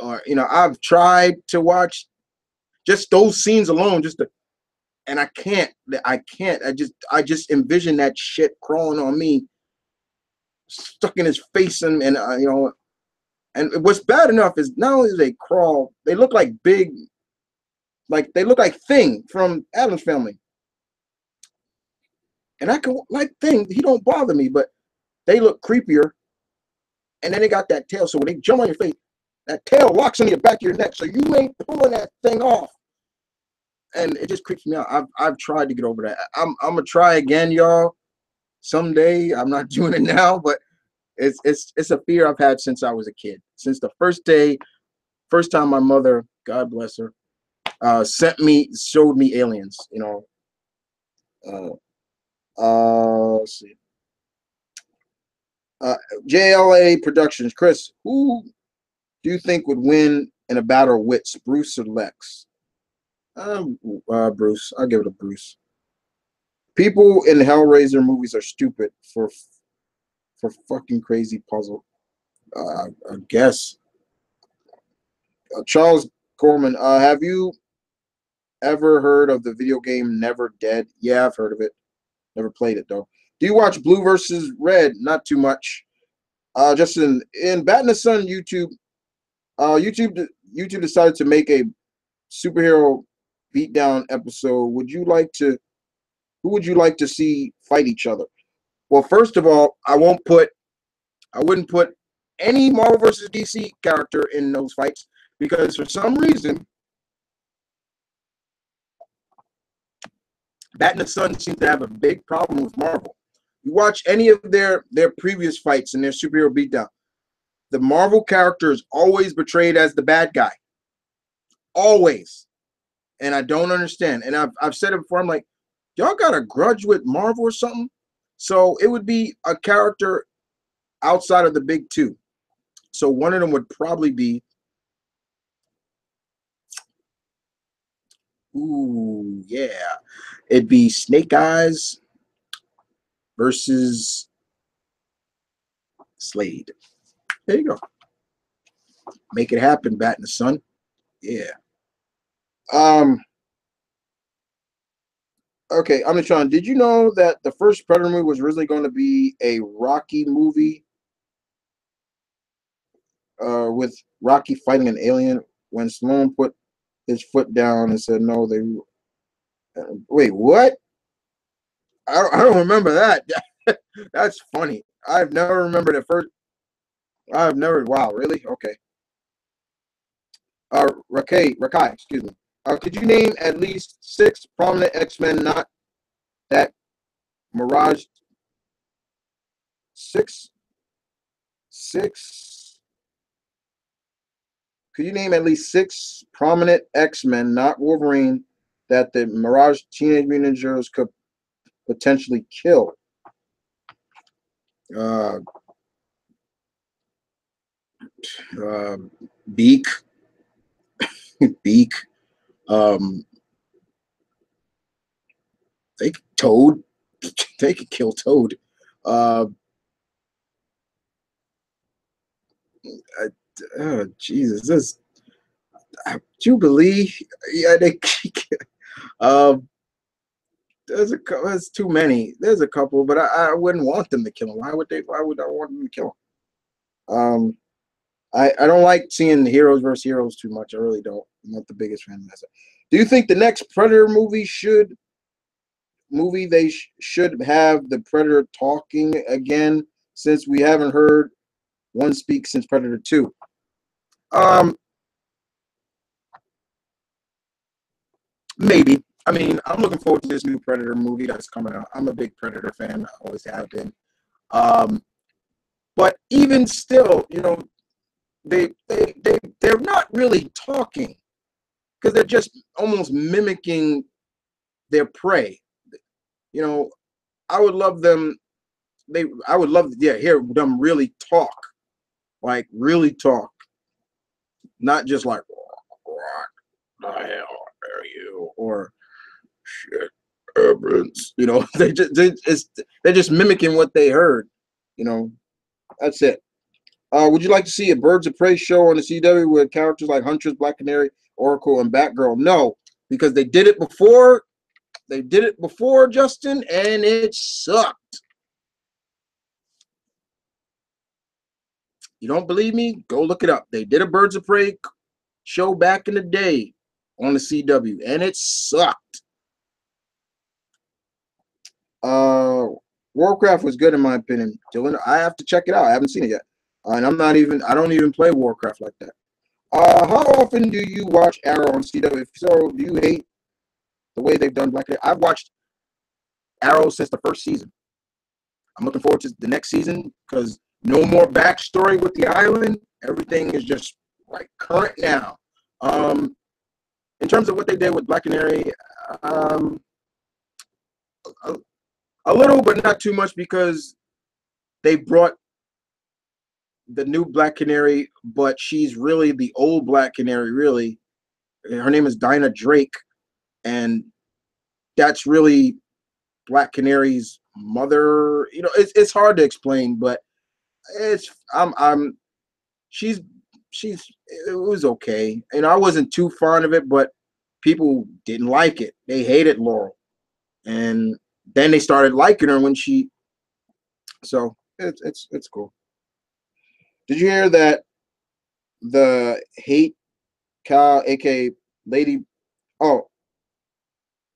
Or I've tried to watch just those scenes alone, and I can't. I just envision that shit crawling on me, stuck in his face, and And what's bad enough is not only do they crawl, they look like they look like Thing from Addams Family. And I can like Thing, he don't bother me, but they look creepier. And then they got that tail, so when they jump on your face, that tail locks on your back of your neck, so you ain't pulling that thing off. And it just creeps me out. I've tried to get over that. I'm gonna try again, y'all. Someday. I'm not doing it now, but it's a fear I've had since I was a kid. Since the first time my mother, God bless her, showed me aliens. Let's see. JLA Productions. Chris, who do you think would win in a battle of wits, Bruce or Lex? Bruce. I'll give it to Bruce. People in Hellraiser movies are stupid for fucking crazy puzzle. I guess. Charles Corman, have you ever heard of the video game Never Dead? Yeah, I've heard of it. Never played it though. Do you watch Blue versus Red? Not too much. Just in Bat in the Sun YouTube. YouTube decided to make a superhero beatdown episode. Who would you like to see fight each other? Well, first of all, I wouldn't put any Marvel versus DC character in those fights because for some reason, Bat in the Sun seems to have a big problem with Marvel. You watch any of their previous fights and their superhero beatdown, the Marvel character is always portrayed as the bad guy. always. And I don't understand. And I've said it before. I'm like, y'all got a grudge with Marvel or something? So it would be a character outside of the big two. So one of them would probably be, ooh, yeah, it'd be Snake Eyes versus Slade. There you go. Make it happen, Bat in the Sun. Yeah. Um. Okay, I'm Sean. Did you know that the first Predator movie was originally going to be a Rocky movie, with Rocky fighting an alien? When Stallone put his foot down and said no, they wait. What? I don't remember that. That's funny. I've never remembered it first. I've never. Wow, really? Okay. Rakai, excuse me. Could you name at least 6 prominent X-Men not that Mirage? Six, six. Could you name at least 6 prominent X-Men, not Wolverine, that the Mirage Teenage Mutant Ninja Turtles could potentially kill? Uh, uh, Beak, Beak. Um, Toad. They could kill Toad. Uh, Jesus, this Jubilee. Yeah, they. Um, there's too many. There's a couple, but I wouldn't want them to kill him. Why would they? Why would I want them to kill him? I don't like seeing heroes versus heroes too much. I really don't. I'm not the biggest fan of that. Do you think the next Predator movie they should have the Predator talking again, since we haven't heard one speak since Predator 2? Um, Maybe. I mean, I'm looking forward to this new Predator movie that's coming out. I'm a big Predator fan. I always have been. Um, but even still, they're not really talking, because they're just almost mimicking their prey. You know, I would love them. I would love to, yeah, hear them really talk, like really talk, not just like what the hell are you, or shit, Evans. They're just mimicking what they heard. You know, that's it. Would you like to see a Birds of Prey show on the CW with characters like Huntress, Black Canary, Oracle, and Batgirl? No, because they did it before. They did it before, Justin, and it sucked. You don't believe me? Go look it up. They did a Birds of Prey show back in the day on the CW, and it sucked. Uh, Warcraft was good in my opinion. Dylan, I have to check it out. I haven't seen it yet, and I don't even play Warcraft like that. How often do you watch Arrow on CW? If so, do you hate the way they've done Black? I've watched Arrow since the first season. I'm looking forward to the next season because no more backstory with the island. Everything is just like current now. Um, in terms of what they did with Black Canary, um, a, a little, but not too much, because they brought the new Black Canary, but she's really the old Black Canary. Really, her name is Dinah Drake, and that's really Black Canary's mother. It's hard to explain, but it's I'm she's she's it was okay. I wasn't too fond of it, but people didn't like it. They hated Laurel, and then they started liking her when she. So it's cool. Did you hear that the hate cow, aka Lady, oh,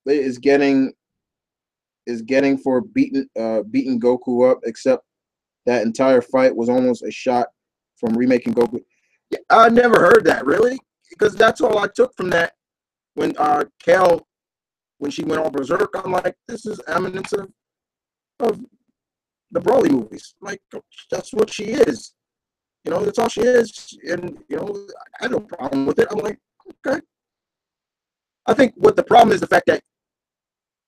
is getting for beating Goku up? Except that entire fight was almost a shot from remaking Goku. Yeah, I never heard that, really, because that's all I took from that. When Kale, when she went all berserk, I'm like, this is eminence of the Broly movies. Like, that's what she is. That's all she is. And I had no problem with it. I'm like, okay. I think what the problem is the fact that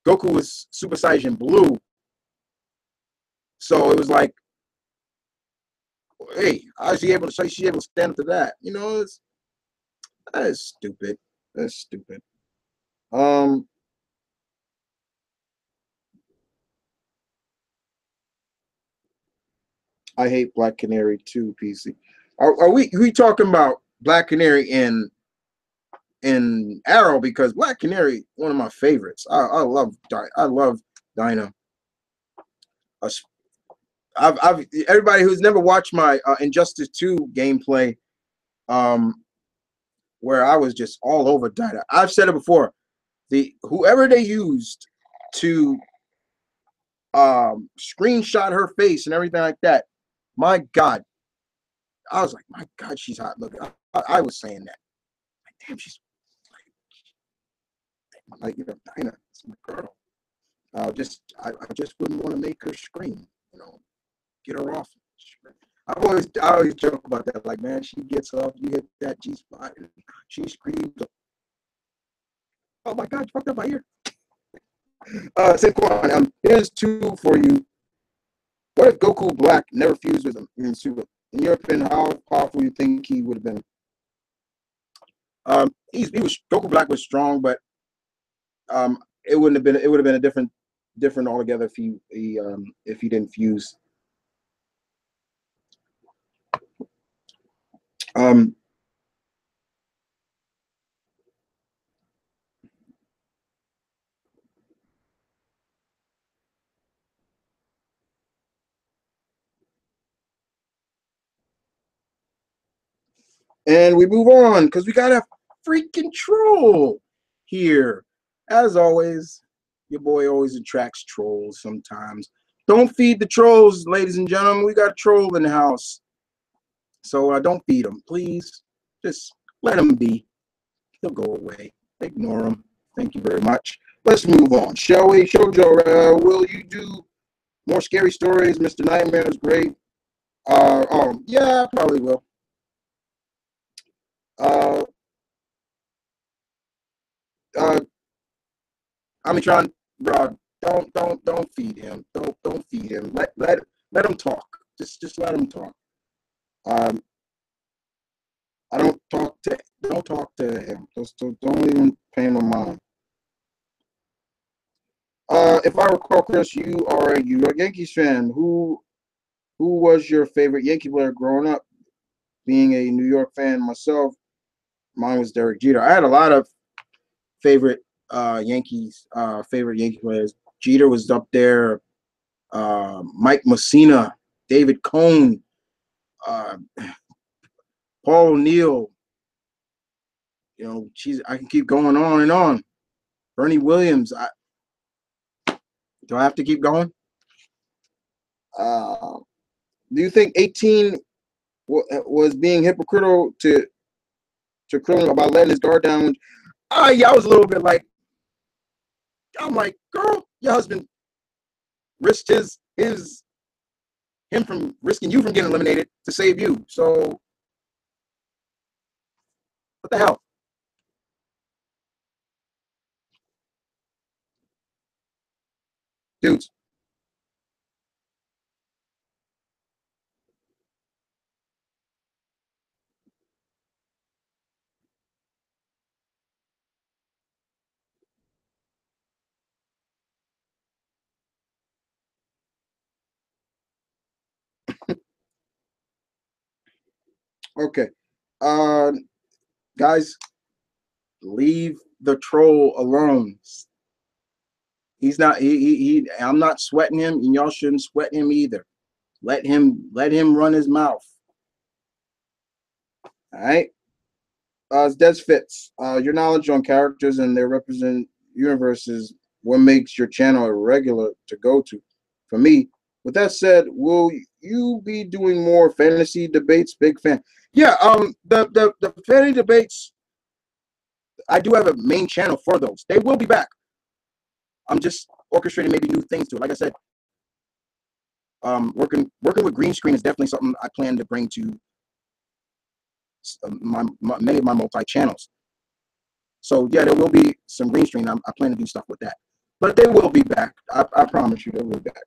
Goku was Super Saiyan Blue, so it was like, hey, how is she able to? So she able to stand up to that? You know, that is stupid. That's stupid. Um, I hate Black Canary too. PC. Are we talking about Black Canary in Arrow? Because Black Canary, one of my favorites. I love Dinah. I've everybody who's never watched my Injustice 2 gameplay, um, where I was just all over Dinah. I've said it before. Whoever they used to screenshot her face and everything like that, my God, I was like, my God, she's hot looking. I was saying that. Like, damn, she's like, you know, Dinah, it's my girl. I just wouldn't want to make her scream. You know, get her off. I always joke about that. Like, man, she gets off, you hit that G spot, and she screams. Oh my God, you fucked up my ear. Saquon, here's two for you. What if Goku Black never fused with him in Super? In your opinion, how powerful you think he would have been? He was Goku Black was strong, but it wouldn't have been. It would have been a different altogether if he didn't fuse. Um, and we move on because we got a freaking troll here. As always, your boy always attracts trolls sometimes. Don't feed the trolls, ladies and gentlemen. We got a troll in the house. So don't feed them, please. Just let them be. They'll go away. Ignore them. Thank you very much. Let's move on, shall we? Shoujo, will you do more scary stories? Mr. Nightmare is great. Yeah, I probably will. Uh, uh, Amitron, bro, don't feed him. Don't feed him. Let him talk. Just let him talk. Um, I don't talk to him. Just don't even pay him no mind. If I recall, Chris, you're a Yankees fan. Who was your favorite Yankee player growing up? Being a New York fan myself, mine was Derek Jeter. I had a lot of favorite favorite Yankee players. Jeter was up there. Mike Messina, David Cone, uh, Paul O'Neill. You know, I can keep going on and on. Bernie Williams. Do I have to keep going? Uh, do you think 18 was being hypocritical to criminal about letting his guard down? Yeah, I was a little bit like, I'm like, girl, your husband risked him from risking you from getting eliminated to save you. So what the hell, dudes? Okay, uh, guys, leave the troll alone. He's not. I'm not sweating him, and y'all shouldn't sweat him either. Let him run his mouth. All right. Des Fitz, your knowledge on characters and their represent universes, what makes your channel a regular to go to? For me, with that said, will you be doing more fantasy debates? Big fan. Yeah, the fantasy debates, I do have a main channel for those. They will be back. I'm just orchestrating maybe new things to it. Like I said, working with green screen is definitely something I plan to bring to many of my multi channels. So yeah, there will be some green screen. I plan to do stuff with that, but they will be back. I promise you, they will be back.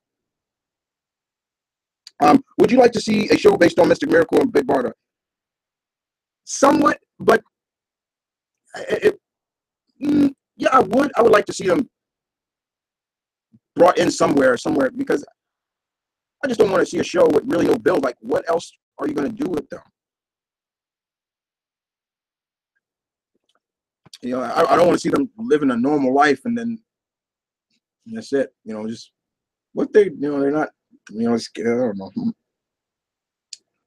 Would you like to see a show based on Mystic Miracle and Big Barda? Somewhat, but it, yeah, I would. I would like to see them brought in somewhere, because I just don't want to see a show with really no build. Like, what else are you going to do with them? You know, I don't want to see them living a normal life and then that's it. You know, just what they, you know, they're not, you know, I don't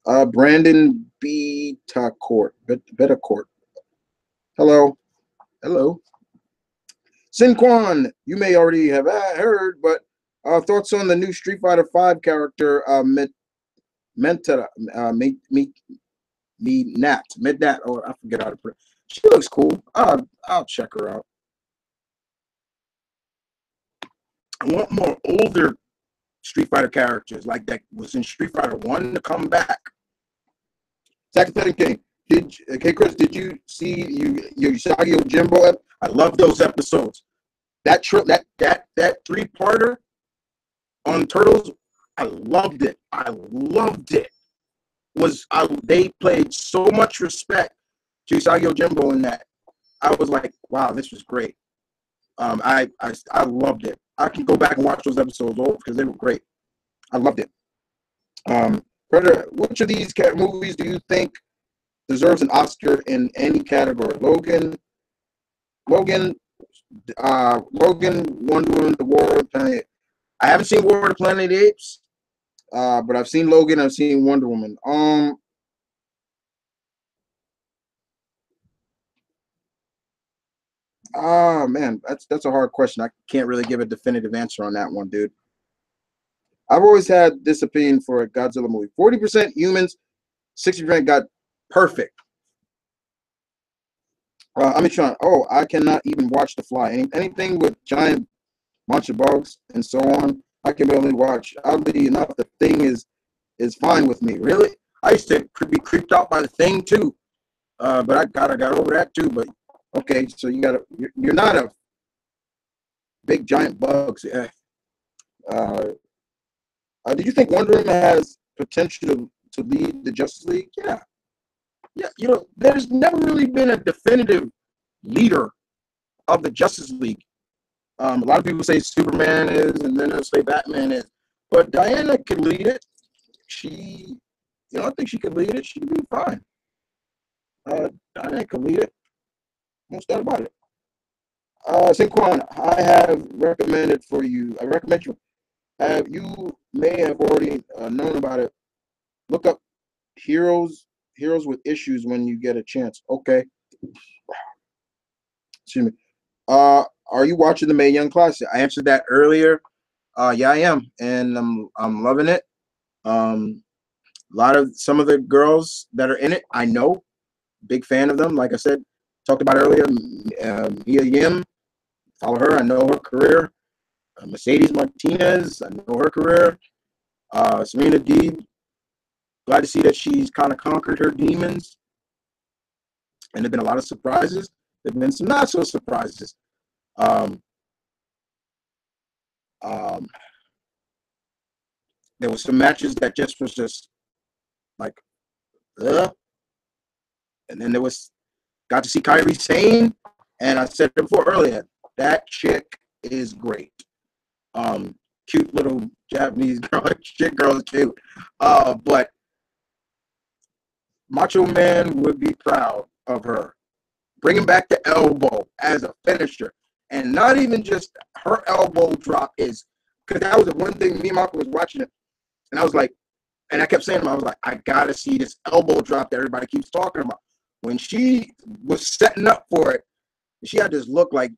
know. Brandon Bettacourt. Hello. Hello. Sinquan, you may already have heard, but thoughts on the new Street Fighter V character, Midnat, or I forget how to put it. She looks cool. I'll check her out. I want more older Street Fighter characters like that was in Street Fighter 1 to come back. Second King, Chris, did you see your Usagi Jimbo? I love those episodes. That three-parter on Turtles, I loved it. They played so much respect to Usagi Jimbo in that. I was like, wow, this was great. I loved it. I can go back and watch those episodes over because they were great. I loved it. Predator, which of these movies do you think deserves an Oscar in any category? Logan, Wonder Woman, The War of the Planet. I haven't seen War of the Planet of the Apes, but I've seen Logan. I've seen Wonder Woman. Man, that's a hard question. I can't really give a definitive answer on that one, dude. I've always had this opinion for a Godzilla movie: 40% humans, 60% got perfect. I mean, Sean. Oh, I cannot even watch The Fly. Anything with giant bunch of bugs and so on, I can barely watch. Oddly enough, The Thing is fine with me. Really, I used to be creeped out by The Thing too, but I got over that too. But okay, so you're not a big giant bugs. Did you think Wonder Woman has potential to lead the Justice League? Yeah. Yeah, you know, there's never really been a definitive leader of the Justice League. A lot of people say Superman is, and then they'll say Batman is. But Diana could lead it. I think she could lead it. She'd be fine. Diana could lead it. No doubt about it. Saquon, I have recommended for you. I recommend you. You may have already known about it. Look up heroes with issues when you get a chance. Okay. Excuse me. Are you watching the Mae Young Classic? I answered that earlier. Yeah, I am, and I'm loving it. Some of the girls that are in it, I know. Big fan of them. Like I said, talked about earlier. Mia Yim, follow her. I know her career. Mercedes Martinez, I know her career. Serena Deeb, glad to see that she's kind of conquered her demons. And there've been a lot of surprises. There've been some not so surprises. Um, um, there were some matches that was just like, and then got to see Kyrie Sane, and I said it before earlier, that chick is great. Cute little Japanese girl, chick girl is cute. But Macho Man would be proud of her. Bringing back the elbow as a finisher. And not even just her elbow drop is, because that was the one thing me and Michael was watching it. And I was like, and I kept saying to him, I was like, I got to see this elbow drop that everybody keeps talking about. When she was setting up for it, she had this look like,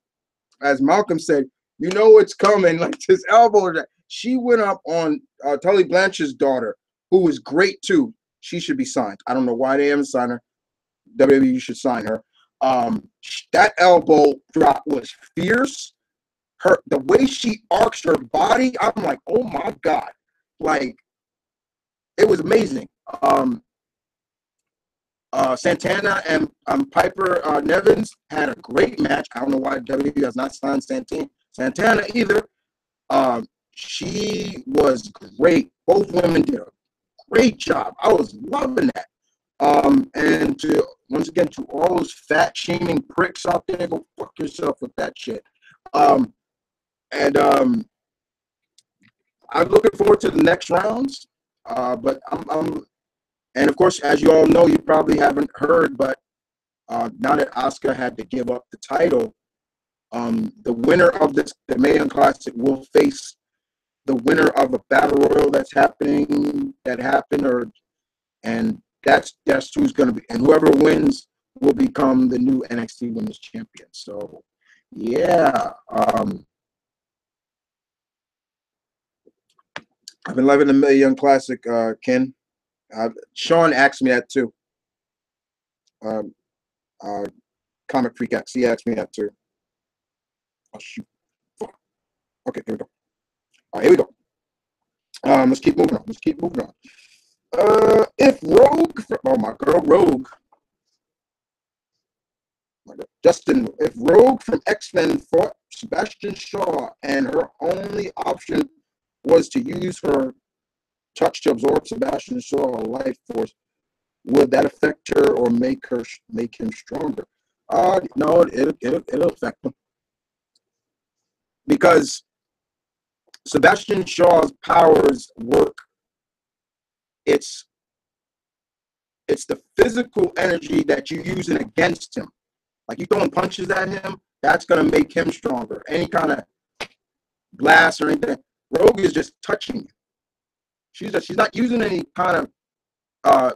as Malcolm said, you know it's coming, like this elbow drop. She went up on Tully Blanchard's daughter, who was great too. She should be signed. I don't know why they haven't signed her. WWE should sign her. That elbow drop was fierce. The way she arched her body, I'm like, oh my God. Like, it was amazing. Santana and Piper Nevins had a great match. I don't know why WWE has not signed Santana either. She was great. Both women did a great job. I was loving that. And once again, to all those fat shaming pricks out there, go fuck yourself with that shit. And I'm looking forward to the next rounds. But and of course, as you all know, you probably haven't heard, but now that Asuka had to give up the title, the winner of the Mae Young Classic will face the winner of a battle royal that happened, and that's who's going to be, and whoever wins will become the new NXT Women's Champion. So, yeah, I've been loving the Mae Young Classic, Ken. Sean asked me that too. Comic Freak X, he asked me that too. Oh shoot! Okay, here we go. All right, here we go. Let's keep moving on. If Rogue, oh my girl, Rogue. Justin, if Rogue from X-Men fought Sebastian Shaw and her only option was to use her touch to absorb Sebastian Shaw's life force, would that affect her or make him stronger? No, it'll affect him, because Sebastian Shaw's powers work. It's the physical energy that you're using against him. Like you throwing punches at him, that's gonna make him stronger. Any kind of blast or anything. Rogue is just touching you. She's not using any kind of that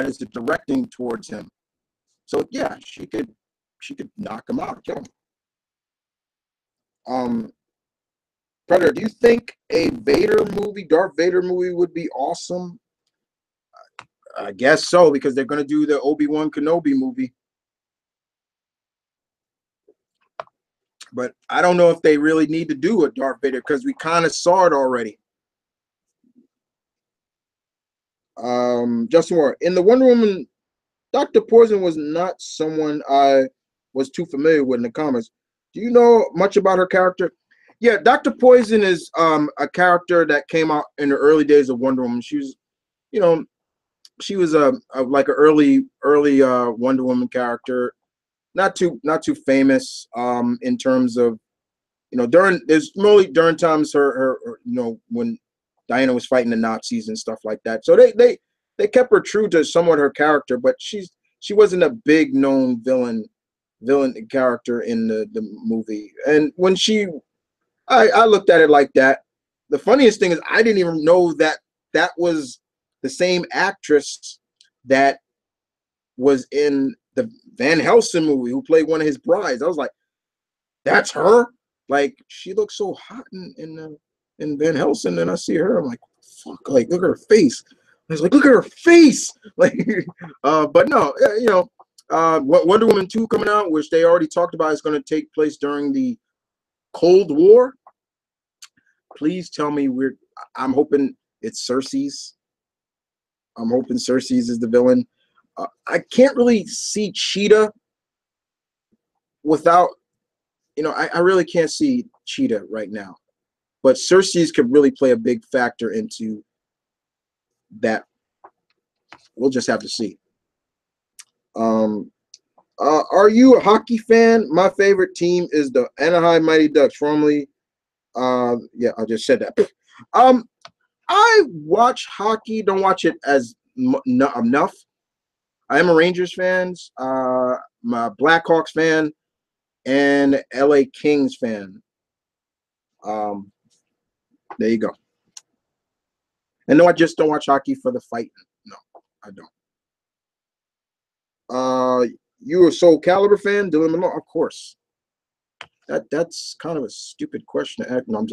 is directing towards him. So yeah, she could knock him out, kill him. Predator, do you think a Darth Vader movie would be awesome? I guess so, because they're going to do the Obi-Wan Kenobi movie. But I don't know if they really need to do a Darth Vader, because we kind of saw it already. Justin Moore, in the Wonder Woman, Dr. Poison was not someone I was too familiar with in the comics. Do you know much about her character? Yeah, Dr. Poison is a character that came out in the early days of Wonder Woman. She was, she was like an early Wonder Woman character, not too famous in terms of, during times her when Diana was fighting the Nazis and stuff like that. So they kept her true to somewhat her character, but she wasn't a big known villain character in the movie. And when I looked at it like that. The funniest thing is I didn't even know that was the same actress that was in the Van Helsing movie who played one of his brides. I was like, that's her? Like, she looks so hot in Van Helsing, and I see her, I'm like, fuck, like, look at her face. I was like, look at her face. Like, but no, Wonder Woman 2 coming out, which they already talked about, is going to take place during the Cold War. Please tell me I'm hoping it's Cersei's. I'm hoping Cersei's is the villain. I can't really see Cheetah without, I really can't see Cheetah right now. But Cersei's could really play a big factor into that. We'll just have to see. Are you a hockey fan? My favorite team is the Anaheim Mighty Ducks, formerly. Yeah, I just said that. I watch hockey, don't watch it as enough. I am a Rangers fan, I'm a Blackhawks fan, and LA Kings fan. There you go. And no, I just don't watch hockey for the fighting. No, I don't. You a Soul Calibur fan, Dylan Malone? Of course. That's kind of a stupid question to ask. No,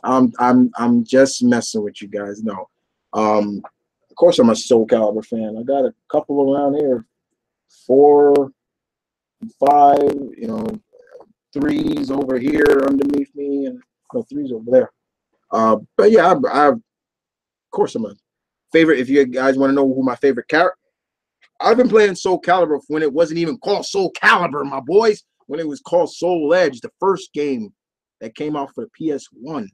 I'm just messing with you guys. No. Of course I'm a Soul Calibur fan. I got a couple around here. 4, 5, 3s over here underneath me, and no 3s over there. But yeah, of course I'm a favorite, if you guys want to know who my favorite character, I've been playing Soul Calibur when it wasn't even called Soul Calibur, my boys. When it was called Soul Edge, the first game that came out for the PS1.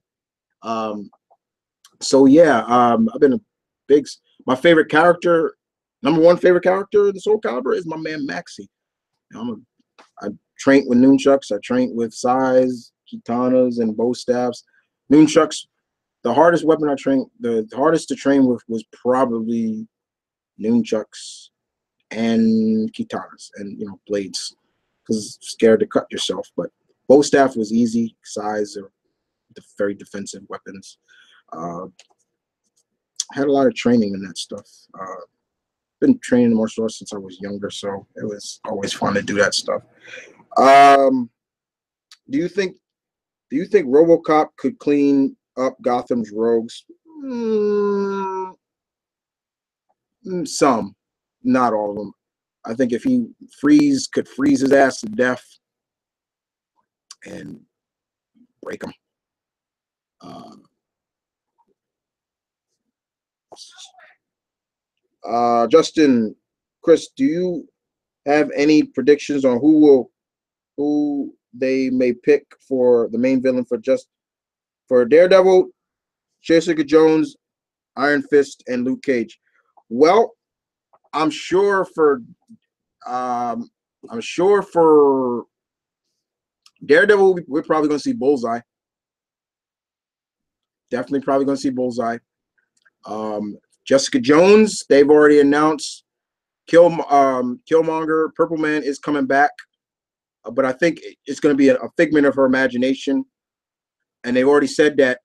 So yeah, I've been a big. My favorite character, number one favorite character in the Soul Calibur is my man Maxi. I trained with nunchucks. I trained with sais, katanas, and bow staffs. Nunchucks. The hardest weapon I trained, the hardest to train with was probably nunchucks and katanas and blades, because scared to cut yourself. But bow staff was easy. Sais are very defensive weapons. Had a lot of training in that stuff. Been training martial arts since I was younger, so it was always fun to do that stuff. Do you think RoboCop could clean up Gotham's rogues? Some, not all of them. I think if he could freeze his ass to death and break him. Justin, Chris, do you have any predictions on who they may pick for the main villain for Daredevil, Jessica Jones, Iron Fist, and Luke Cage? Well, I'm sure for Daredevil, we're probably going to see Bullseye. Definitely probably going to see Bullseye. Jessica Jones, they've already announced Killmonger, Purple Man is coming back, but I think it's going to be a figment of her imagination. And they've already said that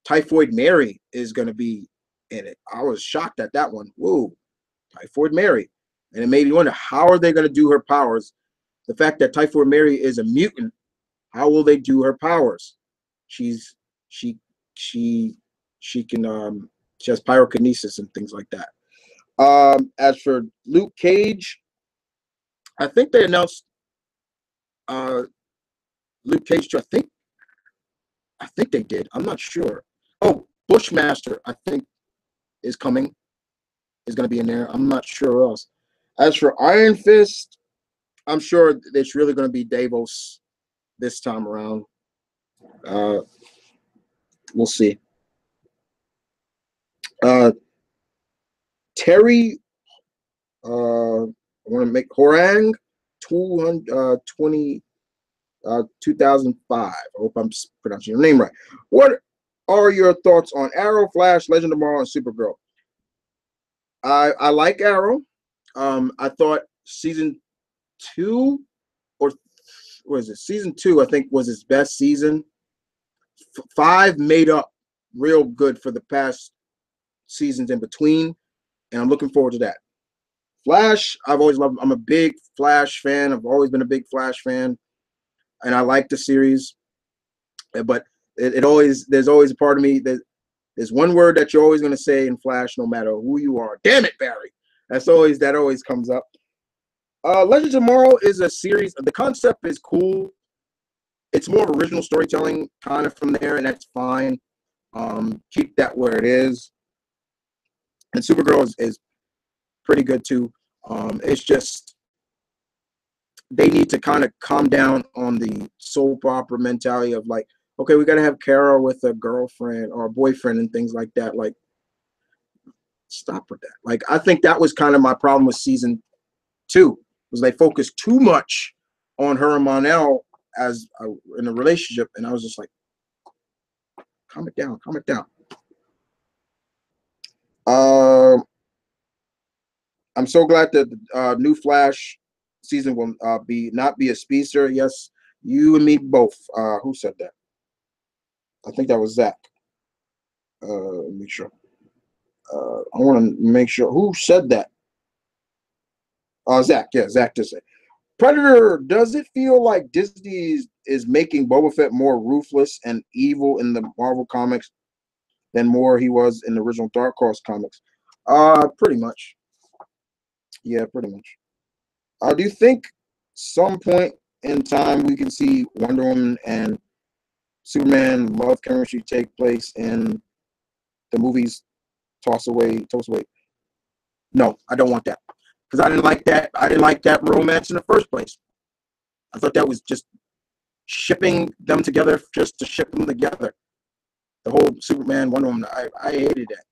Typhoid Mary is going to be in it. I was shocked at that one. Whoa, Typhoid Mary. And it made me wonder, how are they going to do her powers? The fact that Typhoid Mary is a mutant, how will they do her powers? She has pyrokinesis and things like that. As for Luke Cage, I think they announced Luke Cage too. I think they did. I'm not sure. Oh, Bushmaster, I think, is coming. Is going to be in there. I'm not sure else. As for Iron Fist, I'm sure it's really going to be Davos this time around. We'll see. Terry, I want to make Horang 2005. I hope I'm pronouncing your name right. What are your thoughts on Arrow, Flash, Legend of Tomorrow, and Supergirl? I like Arrow. I thought season 2 or was it season 2? I think was his best season. 5 made up real good for the past seasons in between, and I'm looking forward to that. Flash, I've always loved. I'm a big Flash fan. I've always been a big Flash fan, and I like the series. But there's always a part of me that there's one word that you're always going to say in Flash, no matter who you are. Damn it, Barry. That always comes up. Legends of Tomorrow is a series. The concept is cool. It's more of original storytelling, kind of from there, and that's fine. Keep that where it is. And Supergirl is pretty good too. It's just they need to kind of calm down on the soap opera mentality of like, okay, we got to have Kara with a girlfriend or a boyfriend and things like that. Like, stop with that. Like, I think that was kind of my problem with season 2, was they focused too much on her and Mon-El as in a relationship, and I was just like, calm it down. I'm so glad that the new Flash season will not be a speedster. Yes, you and me both. Who said that? I think that was Zach. Make sure. I want to make sure who said that. Zach. Yeah, Zach did say. Predator. Does it feel like Disney is making Boba Fett more ruthless and evil in the Marvel comics than more he was in the original Dark Horse comics? Pretty much. Yeah, pretty much. Do you think some point in time we can see Wonder Woman and Superman love chemistry take place in the movies toss away. No, I don't want that because I didn't like that. I didn't like that romance in the first place. I thought that was just shipping them together just to ship them together. The whole Superman, Wonder Woman, I hated that.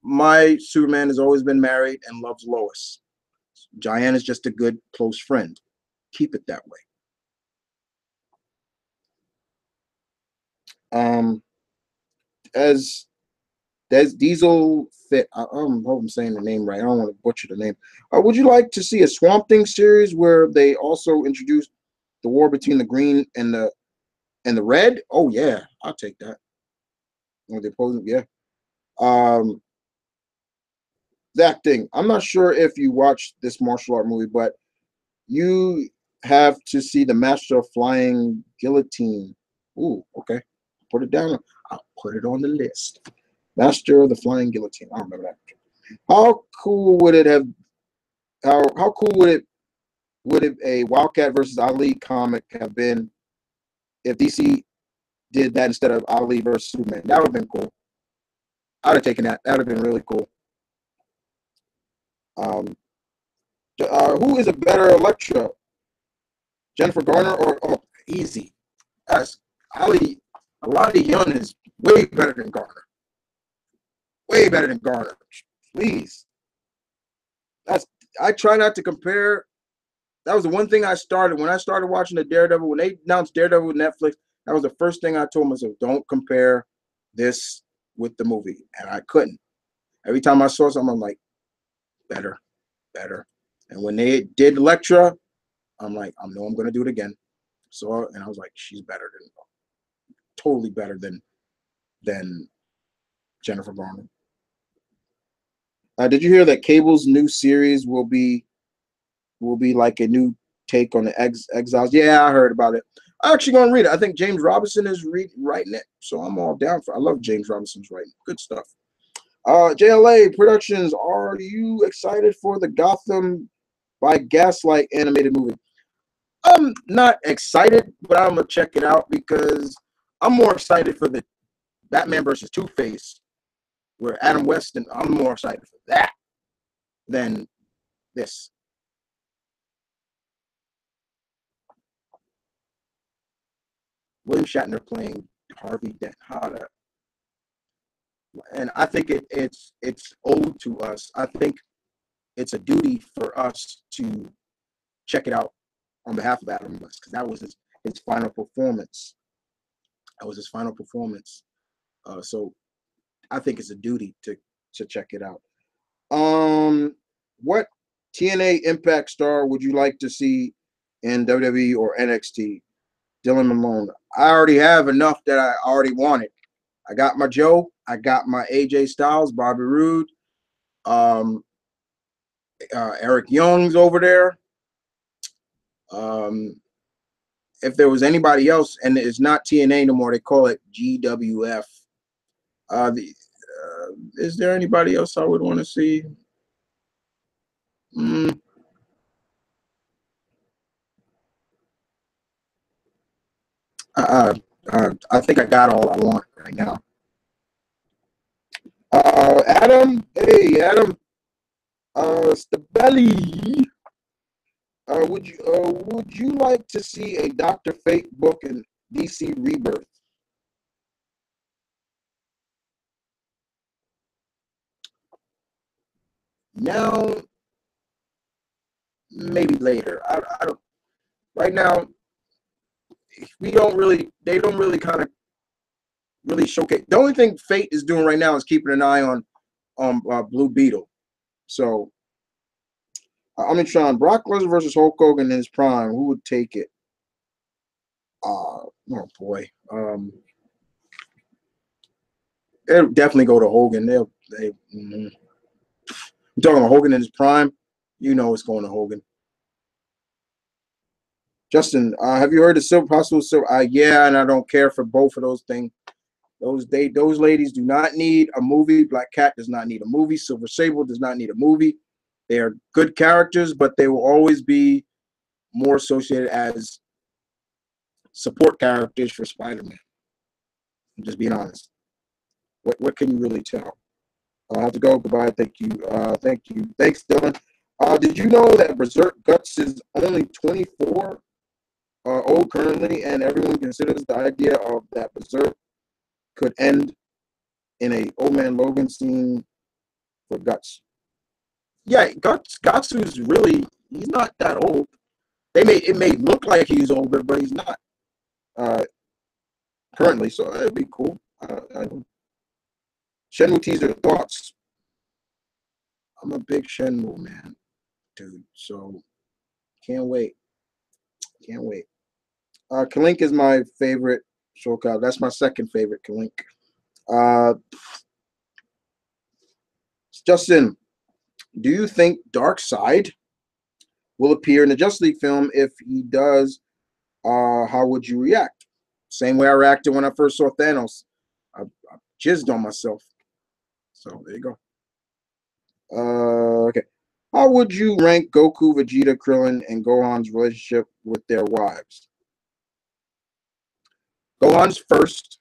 My Superman has always been married and loves Lois. Diane is just a good close friend. Keep it that way. As Diesel fit, I hope I'm saying the name right. I don't want to butcher the name. Would you like to see a Swamp Thing series where they also introduce the war between the green and the red? Oh yeah, I'll take that. When they pose, yeah. Um, that thing. I'm not sure if you watched this martial art movie, but you have to see the Master of Flying Guillotine. Ooh, okay. Put it down. I'll put it on the list. Master of the Flying Guillotine. I remember that. How cool would it have? How cool would it a Wildcat versus Ali comic have been if DC did that instead of Ali versus Superman? That would have been cool. I'd have taken that. That would have been really cool. Um, who is a better Elektra, Jennifer Garner or easy? That's Ali. Ali Young is way better than Garner. Way better than Garner. Please. That's I try not to compare. That was the one thing I started when I started watching the Daredevil. When they announced Daredevil with Netflix, that was the first thing I told myself: don't compare this with the movie, and I couldn't. Every time I saw something, I'm like, better, better. And when they did Elektra, I'm like, I know I'm gonna do it again. So, and I was like, she's better than, totally better than Jennifer Garner. Did you hear that Cable's new series will be like a new take on the Exiles? Yeah, I heard about it. I'm actually gonna read it. I think James Robinson is writing it, so I'm all down for. I love James Robinson's writing. Good stuff. JLA Productions. Are you excited for the Gotham by Gaslight animated movie? I'm not excited, but I'm gonna check it out because I'm more excited for the Batman versus Two-Face, where Adam West, and I'm more excited for that than this. William Shatner playing Harvey Dent. And I think it's owed to us. I think it's a duty for us to check it out on behalf of Adam West because that was his final performance. That was his final performance. So I think it's a duty to check it out. What TNA Impact star would you like to see in WWE or NXT? Dylan Malone. I already have enough that I already wanted. I got my Joe. I got my AJ Styles, Bobby Roode, um, Eric Young's over there. Um, if there was anybody else, and it's not TNA no more, they call it GWF. Is there anybody else I would want to see? Mm, uh, I think I got all I want right now. Adam, hey Adam, Stabelli. Would you like to see a Dr. Fate book in DC Rebirth? Now, maybe later. I don't. Right now, we don't really. They don't really kind of really showcase. The only thing Fate is doing right now is keeping an eye on Blue Beetle. So I'm in Sean. Brock Lesnar versus Hulk Hogan in his prime. Who would take it? Oh boy. They'll definitely go to Hogan. You're talking about Hogan in his prime. You know it's going to Hogan. Justin, have you heard of Silver Possible Silver? Yeah, and I don't care for both of those things. Those ladies do not need a movie. Black Cat does not need a movie. Silver Sable does not need a movie. They are good characters, but they will always be more associated as support characters for Spider-Man. I'm just being honest. What can you really tell? I'll have to go. Goodbye. Thank you. Thank you. Thanks, Dylan. Did you know that Berserk Guts is only 24 old currently, and everyone considers the idea of that Berserk could end in a Old Man Logan scene for Guts? Yeah, Gatsu's really, he's not that old. It may look like he's older, but he's not uh, currently. So it'd be cool. Shenmue teaser thoughts. I'm a big Shenmue man, dude. So can't wait. Can't wait. Kalink is my favorite Shokai. That's my second favorite Kalink. Uh, Justin, do you think Darkseid will appear in the Justice League film? If he does, how would you react? Same way I reacted when I first saw Thanos. I jizzed on myself. So there you go. Okay. How would you rank Goku, Vegeta, Krillin, and Gohan's relationship with their wives? Gohan's first,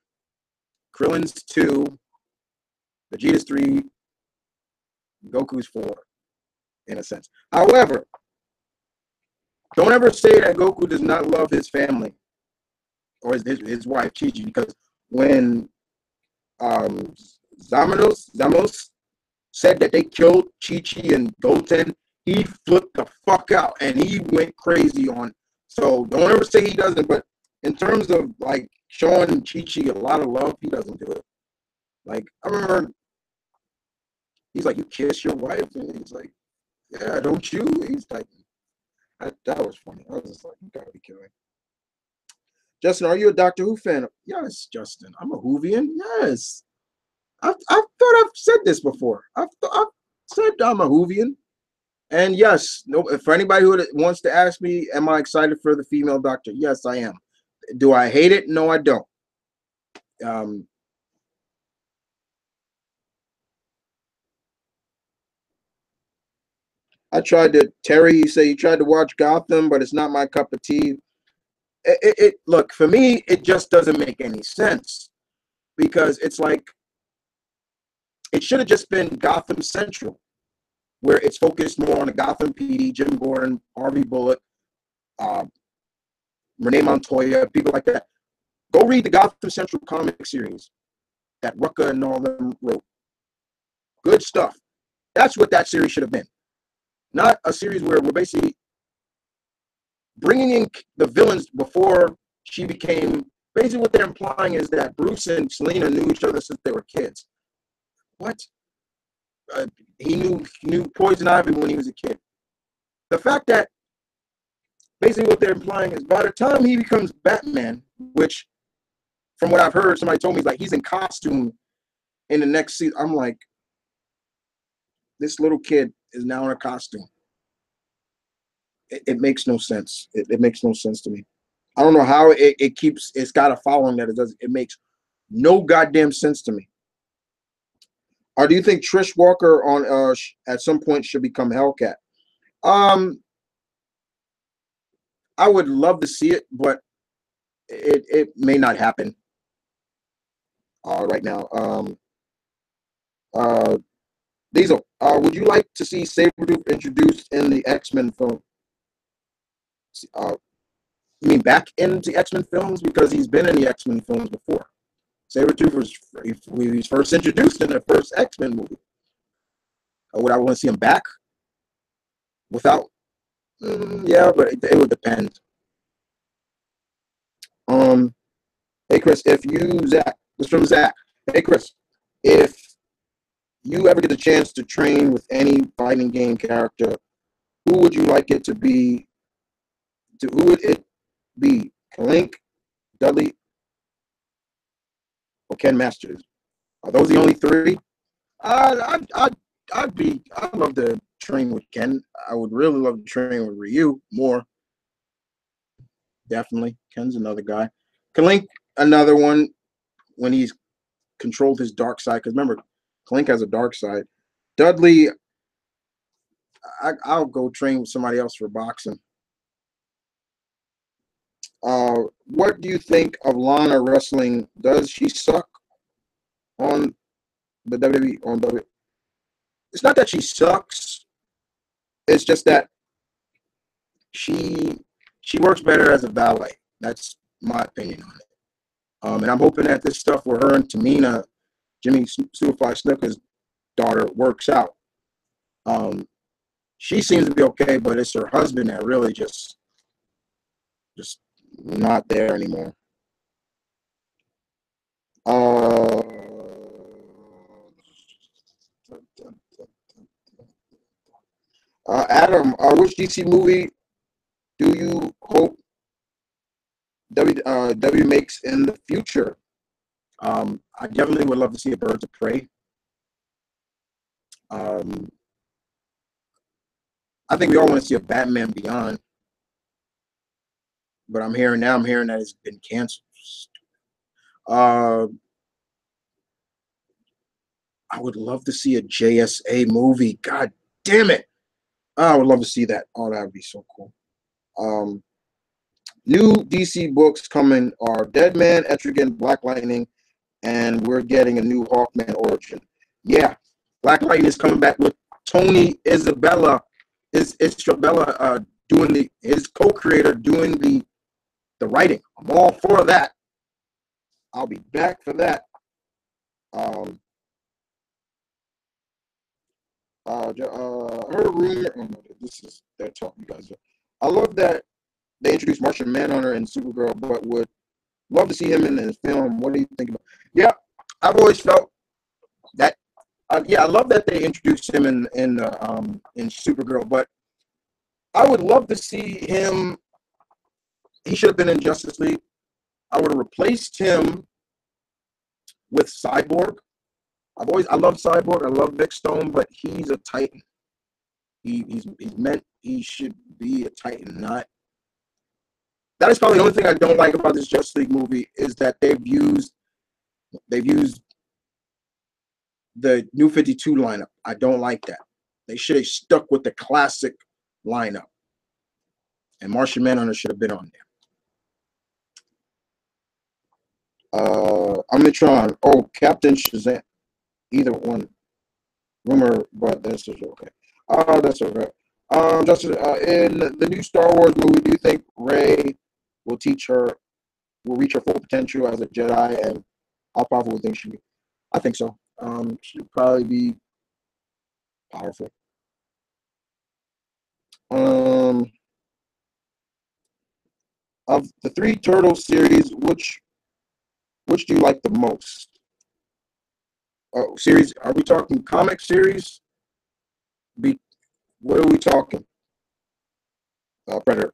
Krillin's 2, Vegeta's 3, Goku's 4, in a sense. However, don't ever say that Goku does not love his family or his wife, Chi-Chi, because when Zamos said that they killed Chi-Chi and Goten, he flipped the fuck out and he went crazy on. So don't ever say he doesn't, but in terms of like showing Chi-Chi a lot of love, he doesn't do it. Like I remember he's like, "You kiss your wife," and he's like, "Yeah, don't you?" He's like, that was funny. I was just like, "You gotta be kidding." Justin, are you a Doctor Who fan? Yes, Justin. I'm a Whovian. Yes. I thought I've said this before. I've said I'm a Whovian. And yes, no. For anybody who wants to ask me, am I excited for the female Doctor? Yes, I am. Do I hate it? No, I don't. Um, I tried to. Terry, you say you tried to watch Gotham, but it's not my cup of tea. Look, for me, it just doesn't make any sense because it's like it should have just been Gotham Central, where it's focused more on the Gotham PD, Jim Gordon, Harvey Bullock, uh, Renee Montoya, people like that. Go read the Gotham Central comic series that Rucka and all them wrote. Good stuff. That's what that series should have been. Not a series where we're basically bringing in the villains before she became. Basically, what they're implying is that Bruce and Selena knew each other since they were kids. What? He knew Poison Ivy when he was a kid. The fact that basically what they're implying is by the time he becomes Batman, which from what I've heard, somebody told me like he's in costume in the next season. I'm like, this little kid is now in a costume. It makes no sense. It makes no sense to me. I don't know how it's got a following that it does. It makes no goddamn sense to me. Or do you think Trish Walker on at some point should become Hellcat? Um, I would love to see it, but it may not happen right now. Uh, Diesel, would you like to see Sabretooth introduced in the X-Men film? You mean back into X-Men films? Because he's been in the X-Men films before. Sabretooth was first introduced in the first X-Men movie. Would I want to see him back? Without? Yeah, but it would depend. Hey Chris, if you Zach, this from Zach. Hey Chris, if you ever get the chance to train with any fighting game character, who would you like it to be? Who would it be? Link, Dudley, or Ken Masters? Are those the only three? I'd love to train with Ken. I would really love to train with Ryu more. Definitely. Ken's another guy. Kalink, another one when he's controlled his dark side. Because remember, Kalink has a dark side. Dudley, I'll go train with somebody else for boxing. What do you think of Lana wrestling? Does she suck on the WWE? it's not that she sucks. It's just that she she works better as a valet. That's my opinion on it. And I'm hoping that this stuff with her and Tamina, Jimmy Superfly Snooker's daughter, works out. Um, she seems to be okay, but it's her husband that really just not there anymore. Uh, Adam, which DC movie do you hope W makes in the future? I definitely would love to see a Birds of Prey. Um, I think we all want to see a Batman Beyond, but I'm hearing that it's been canceled. Uh, I would love to see a JSA movie. God damn it. I would love to see that. Oh, that would be so cool. Um, New DC books coming are Dead Man, Etrigan, Black Lightning, and we're getting a new Hawkman origin. Yeah, Black Lightning is coming back with Tony Isabella doing his co-creator doing the writing. I'm all for that. I'll be back for that. Um, heard a rumor. Oh no, this is they're talking, you guys. I love that they introduced Martian Manhunter and Supergirl, but would love to see him in the film. What do you think about? Yeah, I've always felt that. Yeah, I love that they introduced him in Supergirl, but I would love to see him. He should have been in Justice League. I would have replaced him with Cyborg. I love Cyborg. I love Vic Stone, but he's a Titan. He's meant he should be a Titan, not. That is probably the only thing I don't like about this Justice League movie is that they've used the New 52 lineup. I don't like that. They should have stuck with the classic lineup, and Martian Manhunter should have been on there. Omnitron. Oh, Captain Shazam. Either one. Rumor, but that's okay. That's okay. Justin, in the new Star Wars movie, do you think Rey will will reach her full potential as a Jedi, and how powerful do you think she be? I think so. She'll probably be powerful. Um, of the three Turtles series, which do you like the most? Oh, series? Are we talking comic series? Be what are we talking? Predator.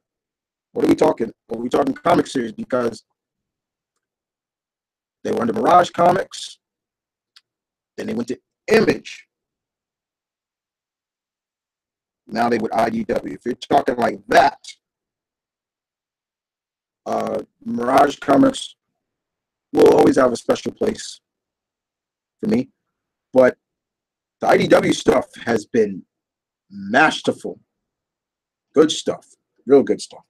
What are we talking? Are we talking comic series? Because they were under Mirage Comics, then they went to Image. Now they with IDW. If you're talking like that, Mirage Comics will always have a special place for me. But the IDW stuff has been masterful. Good stuff. Real good stuff.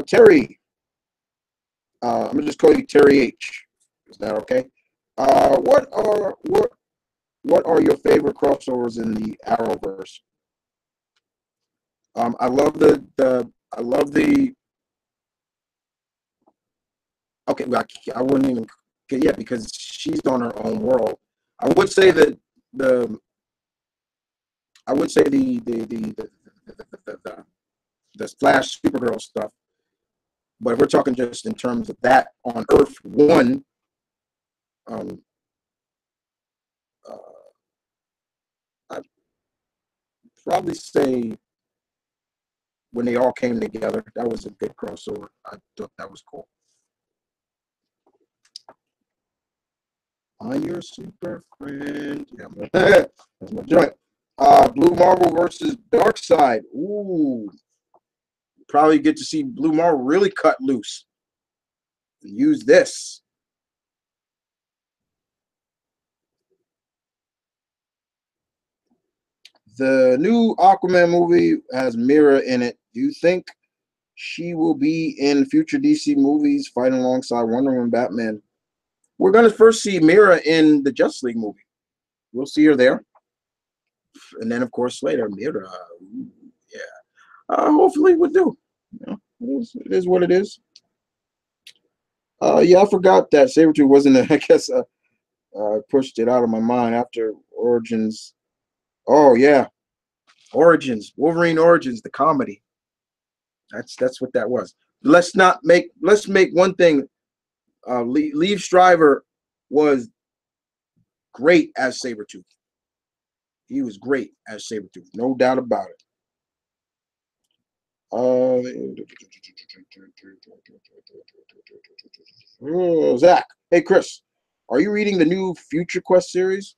Terry. I'm gonna just call you Terry H. Is that okay? Uh, what are what what are your favorite crossovers in the Arrowverse? I love the I love the okay. Well, I wouldn't even yeah because she's on her own world. I would say that the I would say the Flash Supergirl stuff, but if we're talking just in terms of that on Earth One, um, uh, I'd probably say when they all came together, that was a good crossover. I thought that was cool. I'm your super friend. Yeah, that's my joint. Blue Marvel versus Dark Side. Ooh, probably get to see Blue Marvel really cut loose and use this. The new Aquaman movie has Mira in it. Do you think she will be in future DC movies fighting alongside Wonder Woman, Batman? We're gonna first see Mira in the Justice League movie. We'll see her there, and then of course later Mira. Ooh, yeah. Hopefully we'll do. You know, it is what it is. Yeah, I forgot that Sabretooth wasn't. I guess pushed it out of my mind after Origins. Oh yeah, Origins, Wolverine Origins, the comedy. That's what that was. Let's make one thing. Liev Schreiber was great as Sabretooth. He was great as Sabretooth, no doubt about it. Zach, hey Chris, are you reading the new Future Quest series?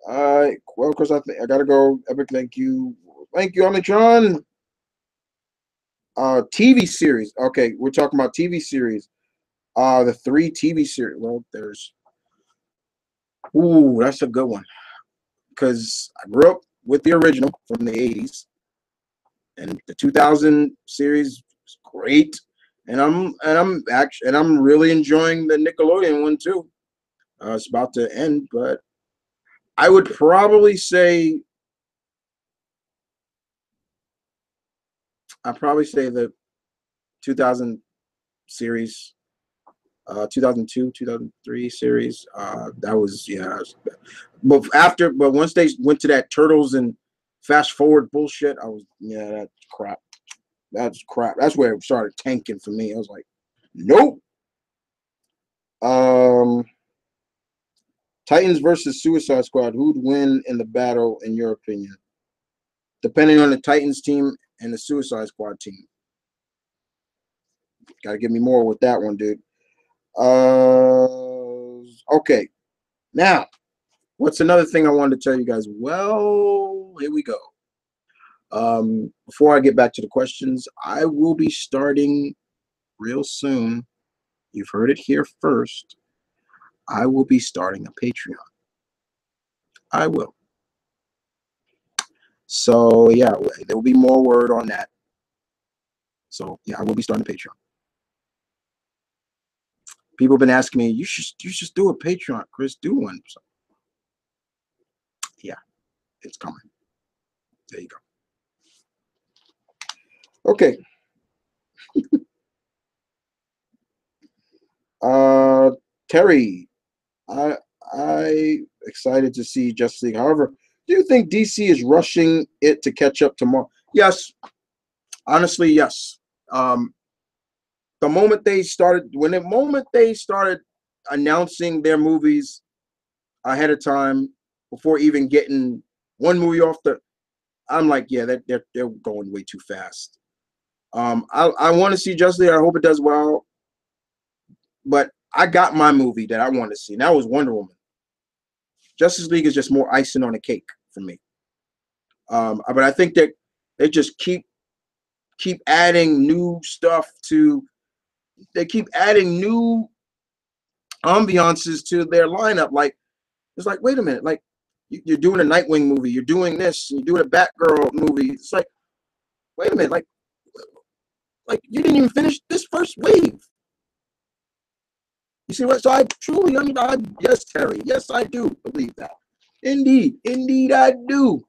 Well, Chris, I gotta go. Epic, thank you, Omnitron. TV series. Okay, we're talking about TV series. The 3 TV series. Well, there's. Ooh, that's a good one. Because I grew up with the original from the 80s, and the 2000 series is great. And I'm really enjoying the Nickelodeon one too. It's about to end, but I would probably say the 2000 series, 2002, 2003 series. That was but once they went to that Turtles and Fast Forward bullshit, I was that's crap. That's crap. That's where it started tanking for me. I was like, nope. Titans versus Suicide Squad. Who'd win in the battle, in your opinion? Depending on the Titans team and the Suicide Squad team. Got to give me more with that one, dude. Okay. Now, what's another thing I wanted to tell you guys? Well, here we go. Before I get back to the questions, I will be starting real soon. You've heard it here first. I will be starting a Patreon. I will. So yeah, there will be more word on that. So yeah, I will be starting a Patreon. People have been asking me, you should do a Patreon, Chris. Do one. So, yeah, it's coming. There you go. Okay. Terry, I excited to see Justice League. However, do you think DC is rushing it to catch up tomorrow? Yes. Honestly, yes. The moment they started announcing their movies ahead of time before even getting one movie off I'm like, yeah, they're going way too fast. I want to see Justice League. I hope it does well. But I got my movie that I want to see, and that was Wonder Woman. Justice League is just more icing on the cake for me. But I think that they just keep adding new stuff they keep adding new ambiances to their lineup. Like, it's like, wait a minute, like you're doing a Nightwing movie, you're doing this, you're doing a Batgirl movie. It's like, wait a minute, like you didn't even finish this first wave. You see what? So I truly, yes, Terry, yes, I do believe that. Indeed, I do.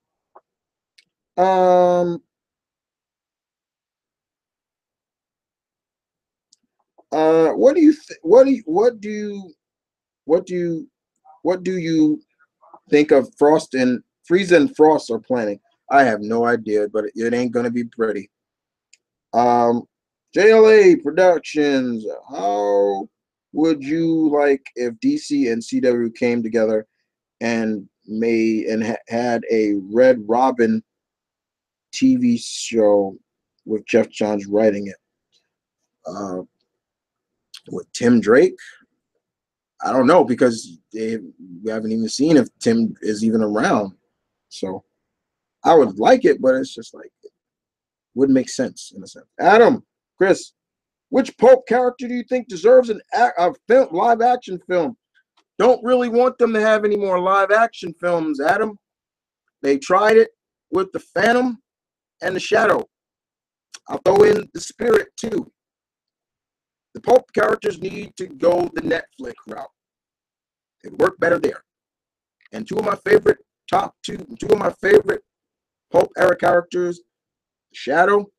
What do you think of Frieza and Frost are planning? I have no idea, but it ain't gonna be pretty. JLA Productions. How would you like if DC and CW came together and had a Red Robin TV show with Jeff Johns writing it? With Tim Drake? I don't know, because we haven't even seen if Tim is even around. So I would like it, but it's just like it wouldn't make sense in a sense. Adam, Chris, which Pope character do you think deserves a live action film? Don't really want them to have any more live action films, Adam. They tried it with the Phantom and the Shadow. I'll throw in the Spirit too. The pulp characters need to go the Netflix route. They work better there. And two of my favorite pulp era characters, Shadow,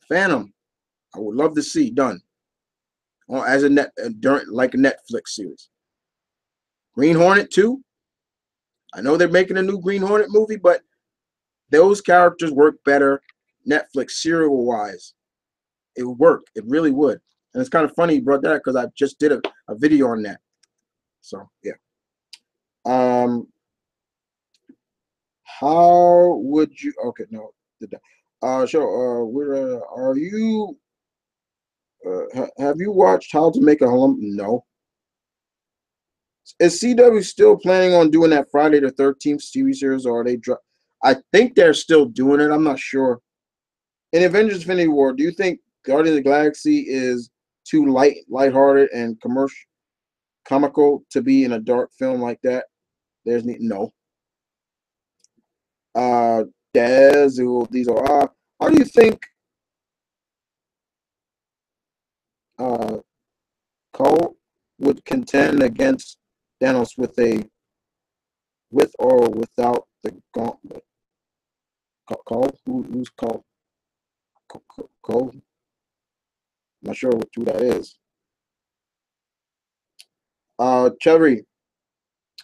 Phantom, I would love to see done as a like a Netflix series. Green Hornet too. I know they're making a new Green Hornet movie, but those characters work better Netflix serial wise. It would work. It really would. And it's kind of funny you brought that because I just did a video on that. So yeah. How would you? Okay, no. Where are you? Have you watched How to Make a Home? No. Is CW still planning on doing that Friday the 13th TV series, or are they? I think they're still doing it. I'm not sure. In Avengers: Infinity War, do you think Guardians of the Galaxy is too lighthearted and comical to be in a dark film like that? There's no. These are. How do you think Cole would contend against Thanos with or without the gauntlet? Cole? Who's Cole? Cole? I'm not sure who that is. Cherry,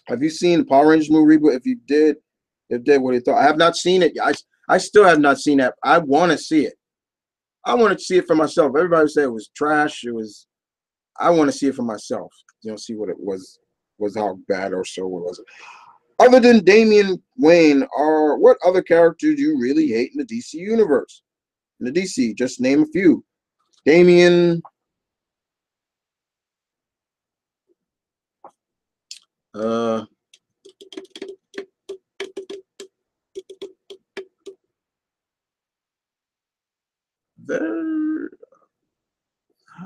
have you seen the Power Rangers movie reboot? If you did, what do you thought? I have not seen it. I still have not seen that. I want to see it. I want to see it for myself. Everybody said it was trash. I want to see it for myself. See what it was how bad or so was it. Other than Damian Wayne, what other characters do you really hate in the DC universe? In the DC, just name a few. Damian. There.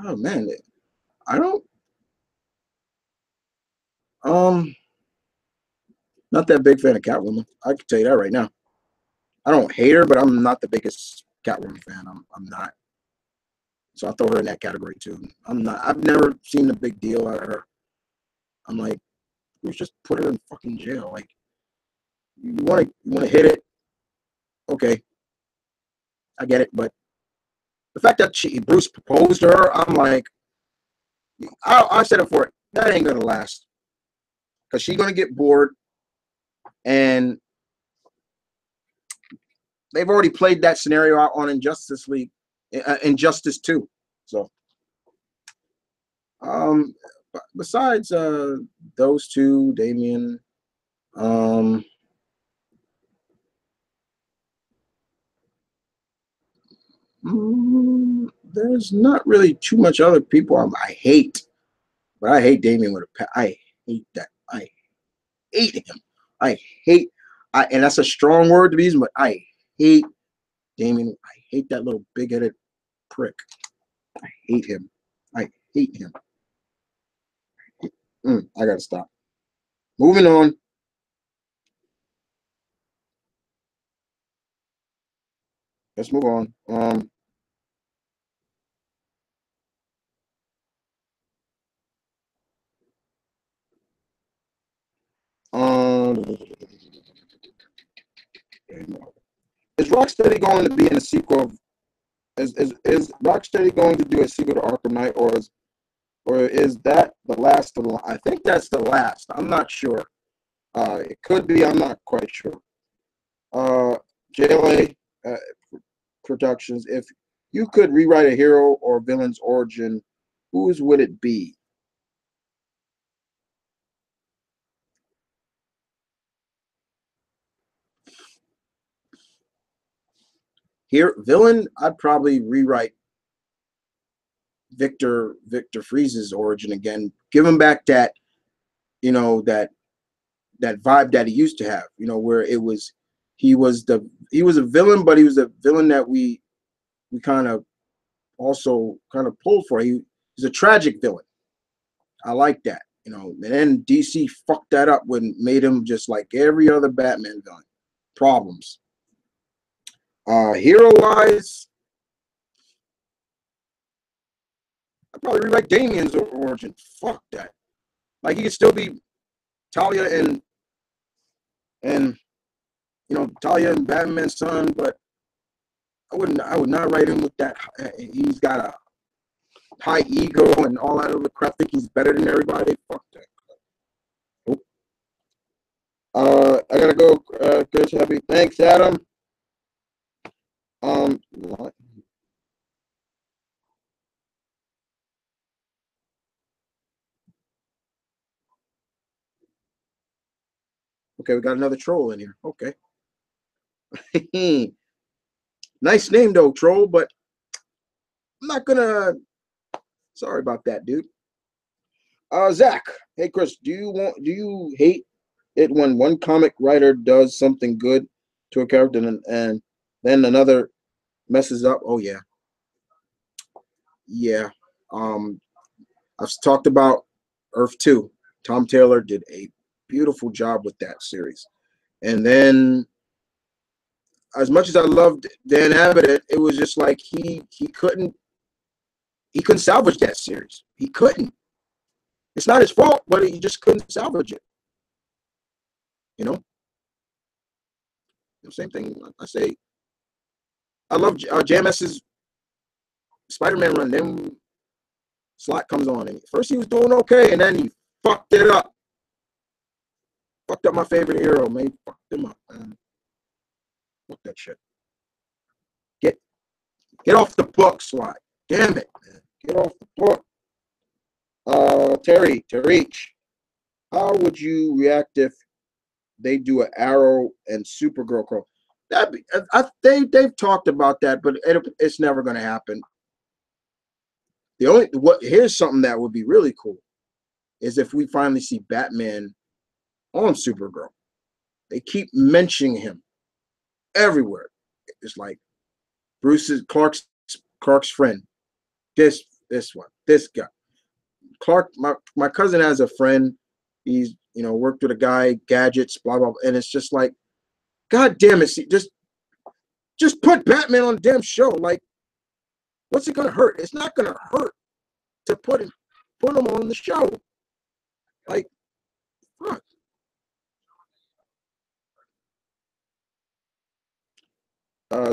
Oh man, I don't. Not that big fan of Catwoman. I can tell you that right now. I don't hate her, but I'm not the biggest Catwoman fan. I'm not. So I throw her in that category too. I'm not. I've never seen a big deal out of her. I'm like, let's just put her in fucking jail. Like, you want to hit it? Okay, I get it. But the fact that Bruce proposed to her, I'm like, I said it for it. That ain't gonna last because she's gonna get bored, and they've already played that scenario out on Injustice 2. So, besides those two, Damian, there's not really too much other people I hate, but I hate Damian with a I hate that. I hate him. I hate. And that's a strong word to be used, but I hate Damian. I hate that little big-headed prick. I hate him. I hate him. I gotta stop. Moving on. Let's move on. Is Rocksteady going to be in a sequel? Is Rocksteady going to do a sequel to Arkham Knight, or is that the last of the? I think that's the last. I'm not sure. It could be. I'm not quite sure. JLA Productions. If you could rewrite a hero or villain's origin, whose would it be? Here, villain. I'd probably rewrite Victor Freeze's origin again. Give him back that that vibe that he used to have. Where he was a villain, but he was a villain that we kind of also kind of pulled for. He's a tragic villain. I like that. And then DC fucked that up when made him just like every other Batman villain. Problems. Hero wise, I probably rewrite Damien's origin. Fuck that. Like he could still be Talia and Talia and Batman's son, but I would not write him with that. He's got a high ego and all that other crap. Think he's better than everybody. Fuck that. I gotta go. Chris, happy. Thanks, Adam. What? Okay, we got another troll in here. Okay. Nice name though, troll, but I'm not gonna. Sorry about that, dude. Zach. Hey, Chris. Do you hate it when one comic writer does something good to a character and then another messes up? Oh yeah, yeah. Um, I've talked about Earth 2. Tom Taylor did a beautiful job with that series. And then as much as I loved Dan Abbott, it was just like he couldn't salvage that series. He couldn't. It's not his fault, but he just couldn't salvage it. You know? Same thing. I say I love JMS's Spider-Man run. Then Slot comes on and first he was doing okay, and then he fucked it up. Fucked up my favorite hero, man. Fucked him up, man. Fuck that shit. Get off the book, Slot. Damn it, man. Get off the book. Tariq, how would you react if they do an Arrow and Supergirl call? They've talked about that, but it's never going to happen. Here's something that would be really cool is if we finally see Batman on Supergirl. They keep mentioning him everywhere. It's like Clark's friend. This one, this guy. Clark, my cousin has a friend. He's worked with a guy, gadgets, blah blah, blah, and it's just like, God damn it! Just put Batman on the damn show. Like, what's it gonna hurt? It's not gonna hurt to put him on the show. Like, fuck.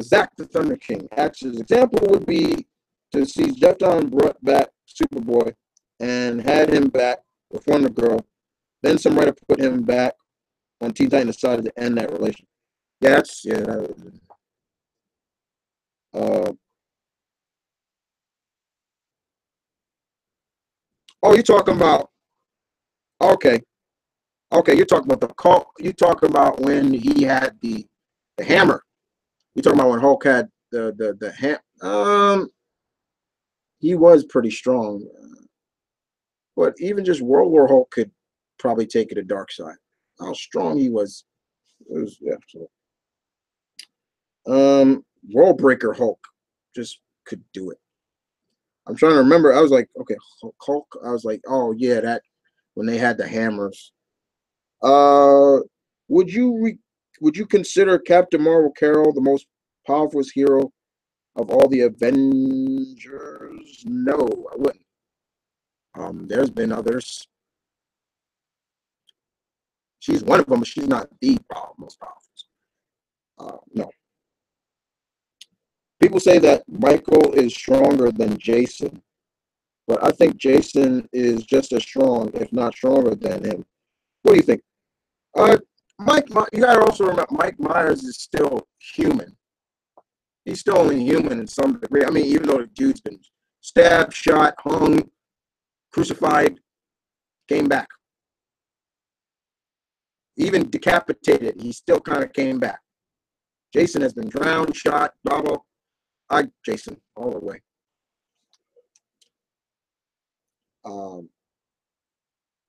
Zach the Thunder King. Axe's example would be to see Jeff Dahmer brought back Superboy and had him back with Wonder Girl. Then some writer put him back on Teen Titans decided to end that relation. Yeah, uh, oh, you're talking about okay. Okay, you're talking about the call. You're talking about when he had the hammer. You're talking about when Hulk had the ham. He was pretty strong, but even just World War Hulk could probably take it a dark side. How strong he was. It was yeah. So, World Breaker Hulk just could do it. I'm trying to remember. I was like, okay, Hulk. I was like, oh yeah, that when they had the hammers. Uh, would you consider Captain Marvel Carol the most powerful hero of all the Avengers? No, I wouldn't. There's been others. She's one of them, but she's not the most powerful. No. People say that Michael is stronger than Jason, but I think Jason is just as strong, if not stronger than him. What do you think? Uh, you gotta also remember Mike Myers is still human. He's still only human in some degree. I mean, even though the dude's been stabbed, shot, hung, crucified, came back. Even decapitated, he still kind of came back. Jason has been drowned, shot, blah, blah. Jason, all the way.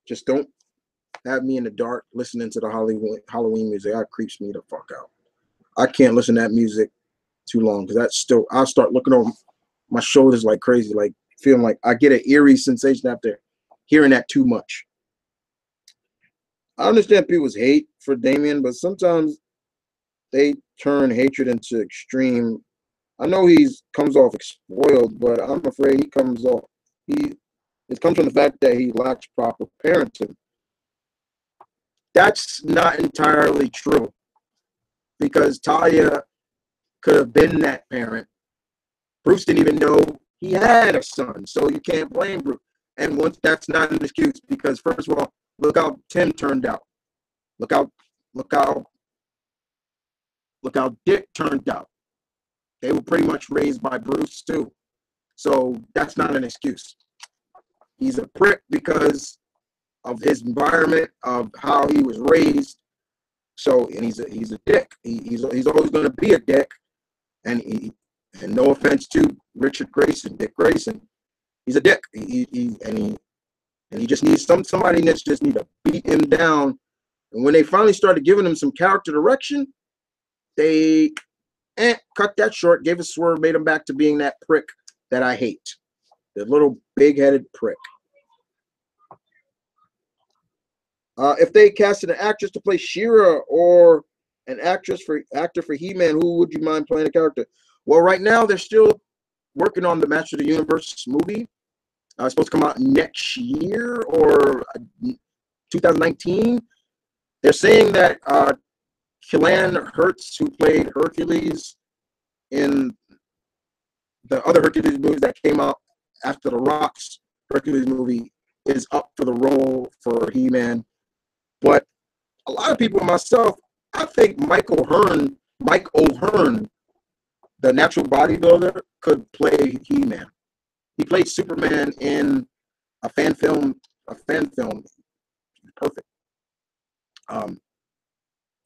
Just don't have me in the dark listening to the Halloween music. That creeps me the fuck out. I can't listen to that music too long because I'll start looking over my shoulders like crazy, like feeling like I get an eerie sensation after hearing that too much. I understand people's hate for Damien, but sometimes they turn hatred into extreme. I know he comes off spoiled, but I'm afraid he comes off It comes from the fact that he lacks proper parenting. That's not entirely true, because Talia could have been that parent. Bruce didn't even know he had a son, so you can't blame Bruce. And once that's not an excuse, because first of all, look how Tim turned out. Look how look how look how Dick turned out. They were pretty much raised by Bruce too. So that's not an excuse. He's a prick because of his environment, of how he was raised. So, and he's a dick. He's always going to be a dick. And no offense to Richard Grayson, Dick Grayson, he's a dick. He just needs somebody that just need to beat him down. And when they finally started giving him some character direction, they cut that short, gave a swerve, made him back to being that prick that I hate, the little big-headed prick. If they casted an actress to play She-Ra or an actor for He-Man, who would you mind playing the character? Well, right now they're still working on the Master of the Universe movie. It's supposed to come out next year or 2019. They're saying that Killian Hertz, who played Hercules in the other Hercules movies that came out after the Rock's Hercules movie, is up for the role for He-Man. But a lot of people, myself, I think Mike O'Hearn, the natural bodybuilder, could play He-Man. He played Superman in a fan film. Perfect.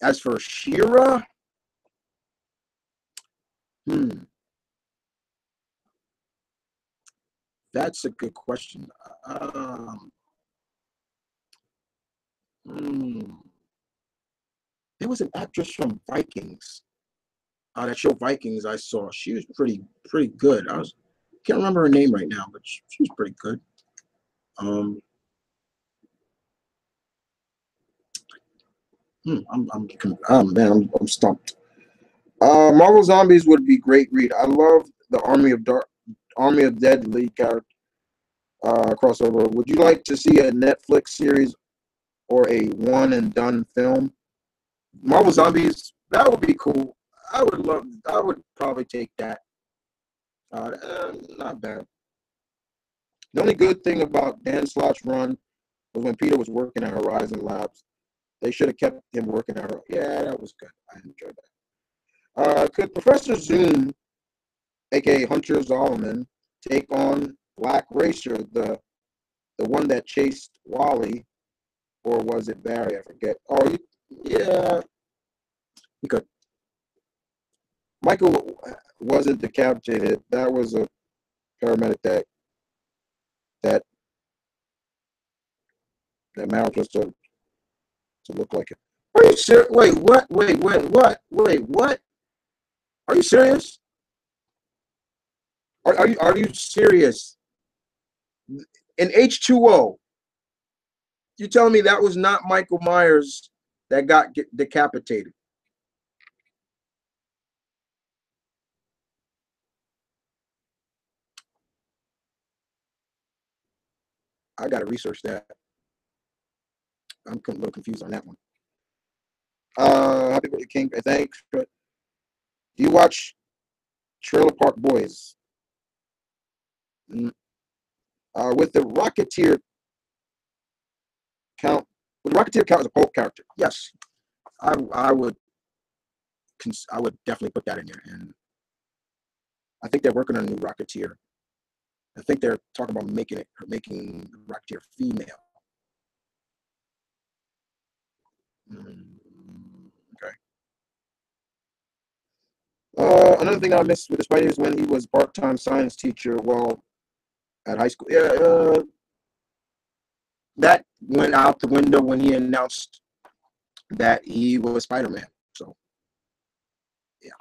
As for She-Ra, that's a good question. There was an actress from Vikings. That show Vikings I saw. She was pretty good. Can't remember her name right now, but she was pretty good. I'm stumped. Marvel Zombies would be great read. I love the Army of Dead lead character crossover. Would you like to see a Netflix series or a one and done film? Marvel Zombies, that would be cool. I would probably take that. Not bad. The only good thing about Dan Slott's run was when Peter was working at Horizon Labs. They should have kept him working at her. Yeah, that was good. I enjoyed that. Could Professor Zoom, aka Hunter Zolomon, take on Black Racer, the one that chased Wally, or was it Barry? I forget. Oh, yeah, he could. Michael wasn't decapitated. That was a paramedic that managed just to look like it. Are you serious? Wait, what? Wait, what? Are you serious? Are you serious? In H2O, you telling me that was not Michael Myers that got decapitated? I gotta research that. I'm a little confused on that one. Happy birthday, King. Thanks. Do you watch Trailer Park Boys? With the Rocketeer count? Would Rocketeer count as a pulp character? Yes, I would. I would definitely put that in there. And I think they're working on a new Rocketeer. I think they're talking about making Rocketeer female. Okay. Another thing I missed with Spidey is when he was part-time science teacher while at high school. Yeah, that went out the window when he announced that he was Spider-Man. So, yeah,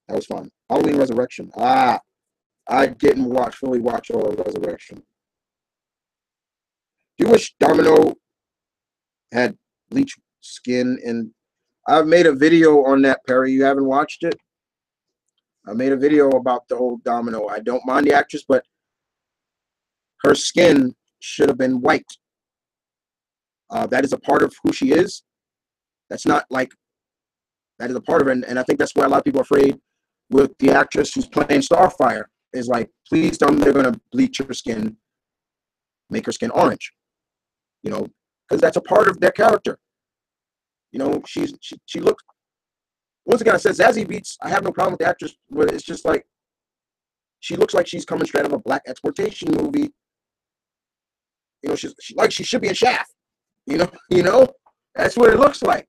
that was fun. Halloween Resurrection. I didn't fully watch all of Resurrection. Do you wish Domino had bleach skin? And I've made a video on that, Perry. You haven't watched it? I made a video about the whole Domino. I don't mind the actress, but her skin should have been white. That is a part of who she is. That's not like, that is a part of it. And I think that's why a lot of people are afraid with the actress who's playing Starfire, is like, please tell them they're going to bleach her skin, make her skin orange, you know, because that's a part of their character. You know, she looks, once again, I said Zazie Beetz, I have no problem with the actress, but it's just like, she looks like she's coming straight out of a black exploitation movie. You know, she like she should be in Shaft. You know, that's what it looks like.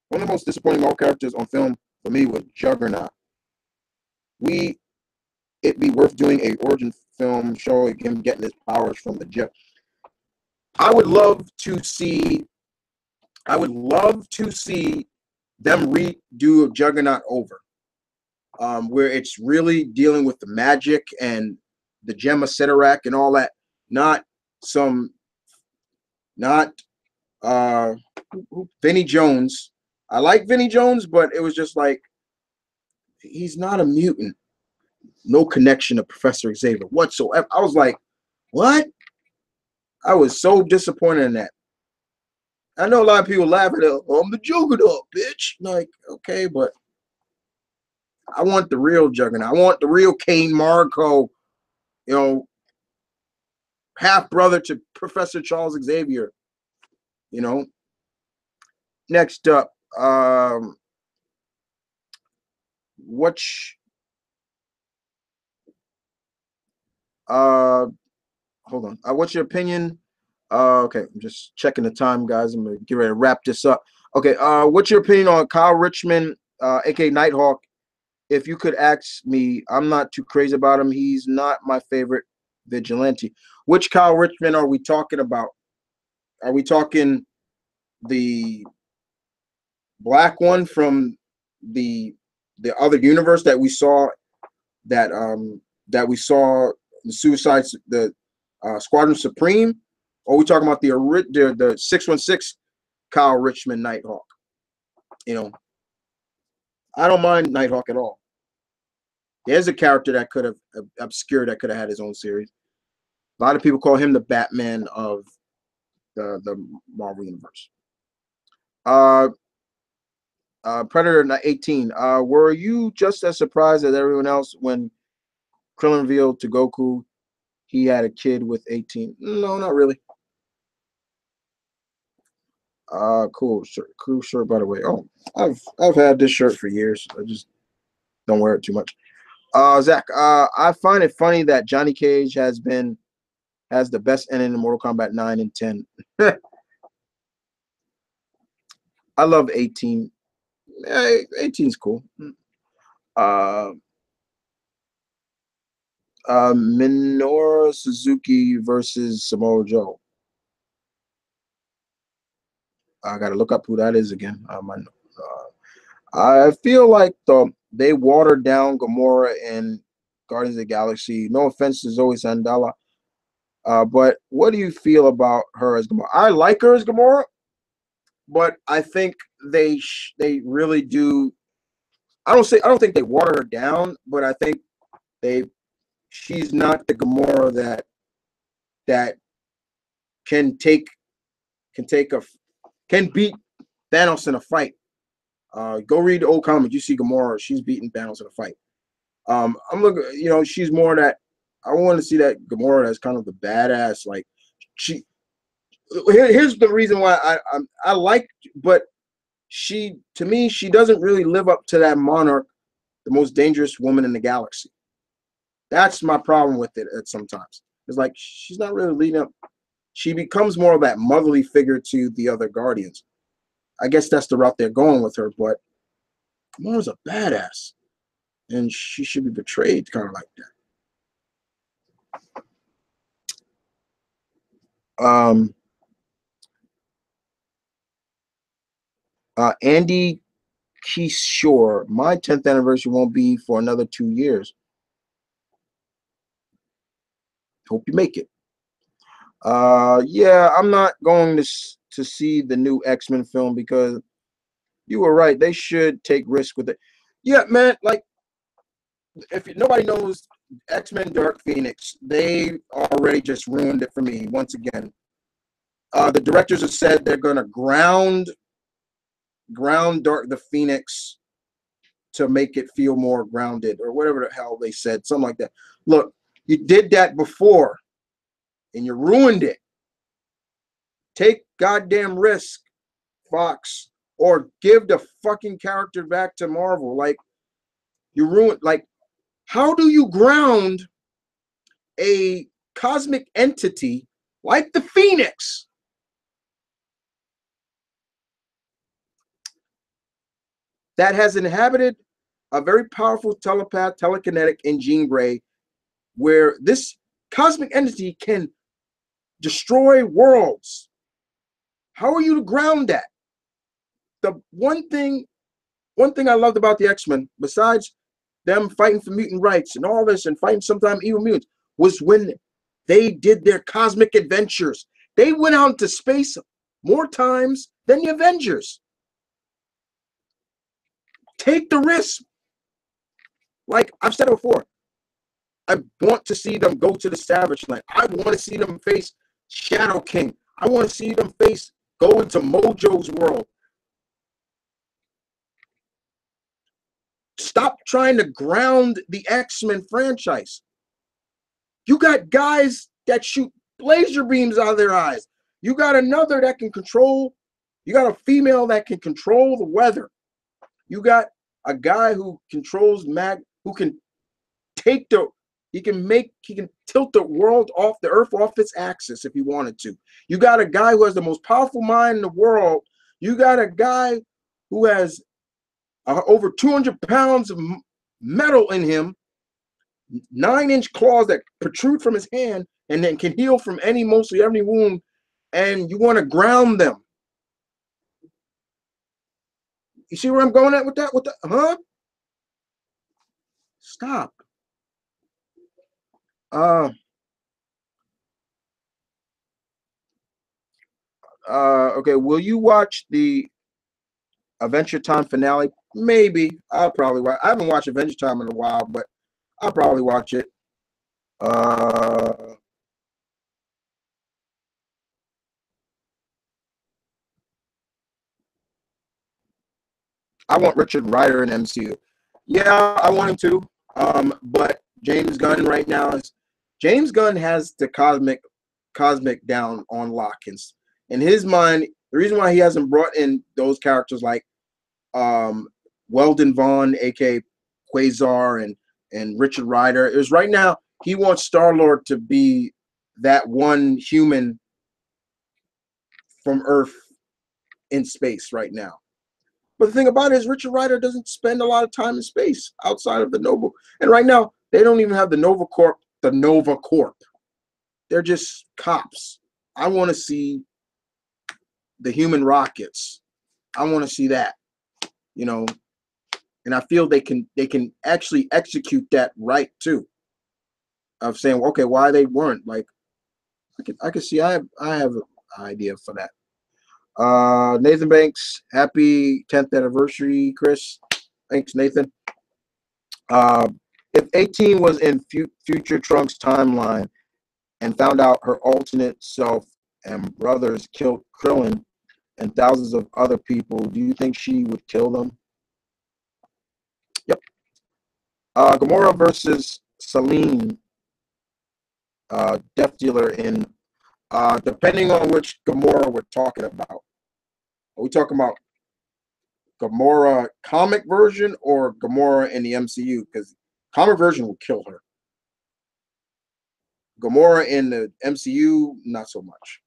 One of the most disappointing male characters on film for me was Juggernaut. It'd be worth doing a origin film showing him getting his powers from the jet. I would love to see. I would love to see them redo Juggernaut over, where it's really dealing with the magic and the gem of Sidorak and all that. Not some, not Vinnie Jones. I like Vinnie Jones, but it was just like, he's not a mutant. No connection to Professor Xavier whatsoever. I was like, what? I was so disappointed in that. I know a lot of people laugh at it. Oh, I'm the Juggernaut, bitch. Like, okay, but I want the real Juggernaut. I want the real Kane Marco, you know, half brother to Professor Charles Xavier. You know. Next up, which hold on. What's your opinion? Okay, I'm just checking the time, guys. I'm gonna get ready to wrap this up. Okay, what's your opinion on Kyle Richmond, aka Nighthawk? If you could ask me, I'm not too crazy about him. He's not my favorite vigilante. Which Kyle Richmond are we talking about? Are we talking the black one from the other universe that we saw, that we saw the Squadron Supreme, or are we talking about the 616 Kyle Richmond Nighthawk? You know, I don't mind Nighthawk at all. There's a character that could have obscured, that could have had his own series. A lot of people call him the Batman of the Marvel universe. Predator 18. Were you just as surprised as everyone else when Krillin revealed to Goku he had a kid with 18? No, not really. Cool shirt, by the way. Oh, I've had this shirt for years. I just don't wear it too much. Zach, I find it funny that Johnny Cage has the best ending in Mortal Kombat 9 and 10. I love 18. 18's cool. Minoru Suzuki versus Samoa Joe. I gotta look up who that is again. I feel like they watered down Gamora in Guardians of the Galaxy. No offense to Zoe Saldana, but what do you feel about her as Gamora? I like her as Gamora, but I think they really do. I don't think they water her down, but I think she's not the Gamora that can take can beat Thanos in a fight. Go read the old comics. You see Gamora. She's beating Thanos in a fight. I'm looking. You know, she's more that. I want to see that Gamora that's kind of the badass. Like she. Here's the reason why I like, but to me she doesn't really live up to that Monarch, the most dangerous woman in the galaxy. That's my problem with it. Sometimes it's like she's not really leading up. She becomes more of that motherly figure to the other Guardians. I guess that's the route they're going with her, but Gamora's a badass, and she should be betrayed kind of like that. Andy Kishore, my 10th anniversary won't be for another 2 years. Hope you make it. Yeah, I'm not going to see the new X-Men film because you were right. They should take risk with it. Yeah, man, like if nobody knows X-Men Dark Phoenix, they already just ruined it for me once again. The directors have said they're going to ground the Phoenix to make it feel more grounded, or whatever the hell they said, something like that. Look, you did that before, and you ruined it. Take goddamn risk, Fox, or give the fucking character back to Marvel. Like, you ruined. Like, how do you ground a cosmic entity like the Phoenix? That has inhabited a very powerful telepath, telekinetic, and Jean Grey, where this cosmic entity can destroy worlds. How are you to ground that? The one thing I loved about the X-Men, besides them fighting for mutant rights and all this and fighting sometimes evil mutants, was when they did their cosmic adventures. They went out into space more times than the Avengers. Take the risk. Like I've said it before, I want to see them go to the Savage Land. I want to see them face Shadow King. I want to see them go into Mojo's world. Stop trying to ground the X-Men franchise. You got guys that shoot laser beams out of their eyes. You got another that can control. You got a female that can control the weather. You got a guy who controls who can take the he can tilt the world off the earth off its axis if he wanted to. You got a guy who has the most powerful mind in the world. You got a guy who has over 200 pounds of metal in him, 9-inch claws that protrude from his hand and then can heal from mostly every wound, and you want to ground them. You see where I'm going at with that? Huh? Stop. Okay, will you watch the Adventure Time finale? Maybe. I'll probably watch. I haven't watched Adventure Time in a while, but I'll probably watch it. I want Richard Rider in MCU. Yeah, I want him to. But James Gunn right now James Gunn has the cosmic down on lock. In his mind, the reason why he hasn't brought in those characters like Weldon Vaughn, aka Quasar, and Richard Rider is right now he wants Star-Lord to be that one human from Earth in space right now. But the thing about it is Richard Rider doesn't spend a lot of time in space outside of the Nova. And right now, they don't even have the Nova Corp. They're just cops. I want to see the human rockets. I want to see that, and I feel they can actually execute that right too. Of saying, okay, why they weren't like, I can see I have an idea for that. Nathan Banks, happy 10th anniversary, Chris. Thanks, Nathan. If 18 was in future Trunks' timeline and found out her alternate self and brothers killed Krillin and thousands of other people, do you think she would kill them? Yep. Gamora versus Selene, Death Dealer in, depending on which Gamora we're talking about. Are we talking about Gamora comic version or Gamora in the MCU? Because comic version will kill her. Gamora in the MCU, not so much.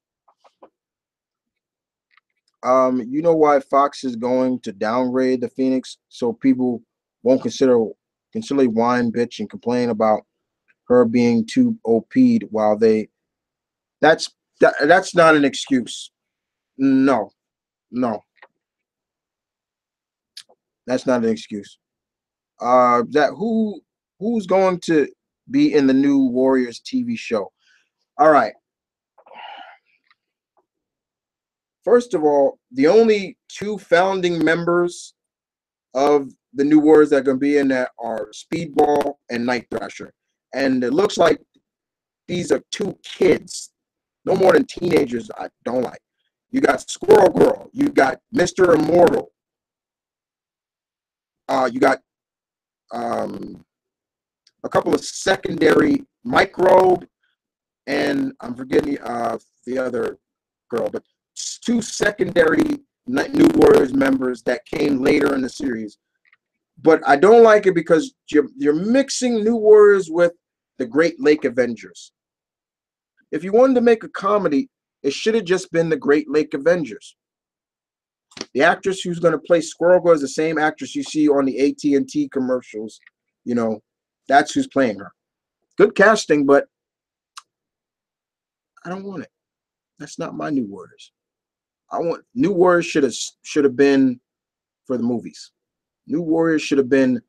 You know why Fox is going to downgrade the Phoenix so people won't consider whine, bitch, and complain about her being too OP'd while that's not an excuse. No, that's not an excuse. Who's going to be in the new Warriors TV show? All right. First of all, the only two founding members of the new words that are going to be in that are Speedball and Night Thrasher. And it looks like these are two kids, no more than teenagers. I don't like. You got Squirrel Girl. You got Mr. Immortal. You got a couple of secondary Microbe, and I'm forgetting the other girl, but two secondary New Warriors members that came later in the series. But I don't like it because you're mixing New Warriors with the Great Lake Avengers. If you wanted to make a comedy, it should have just been the Great Lake Avengers. The actress who's going to play Squirrel Girl is the same actress you see on the AT&T commercials. You know, that's who's playing her. Good casting, but I don't want it. That's not my New Warriors. I want New Warriors should have been for the movies. New Warriors should have been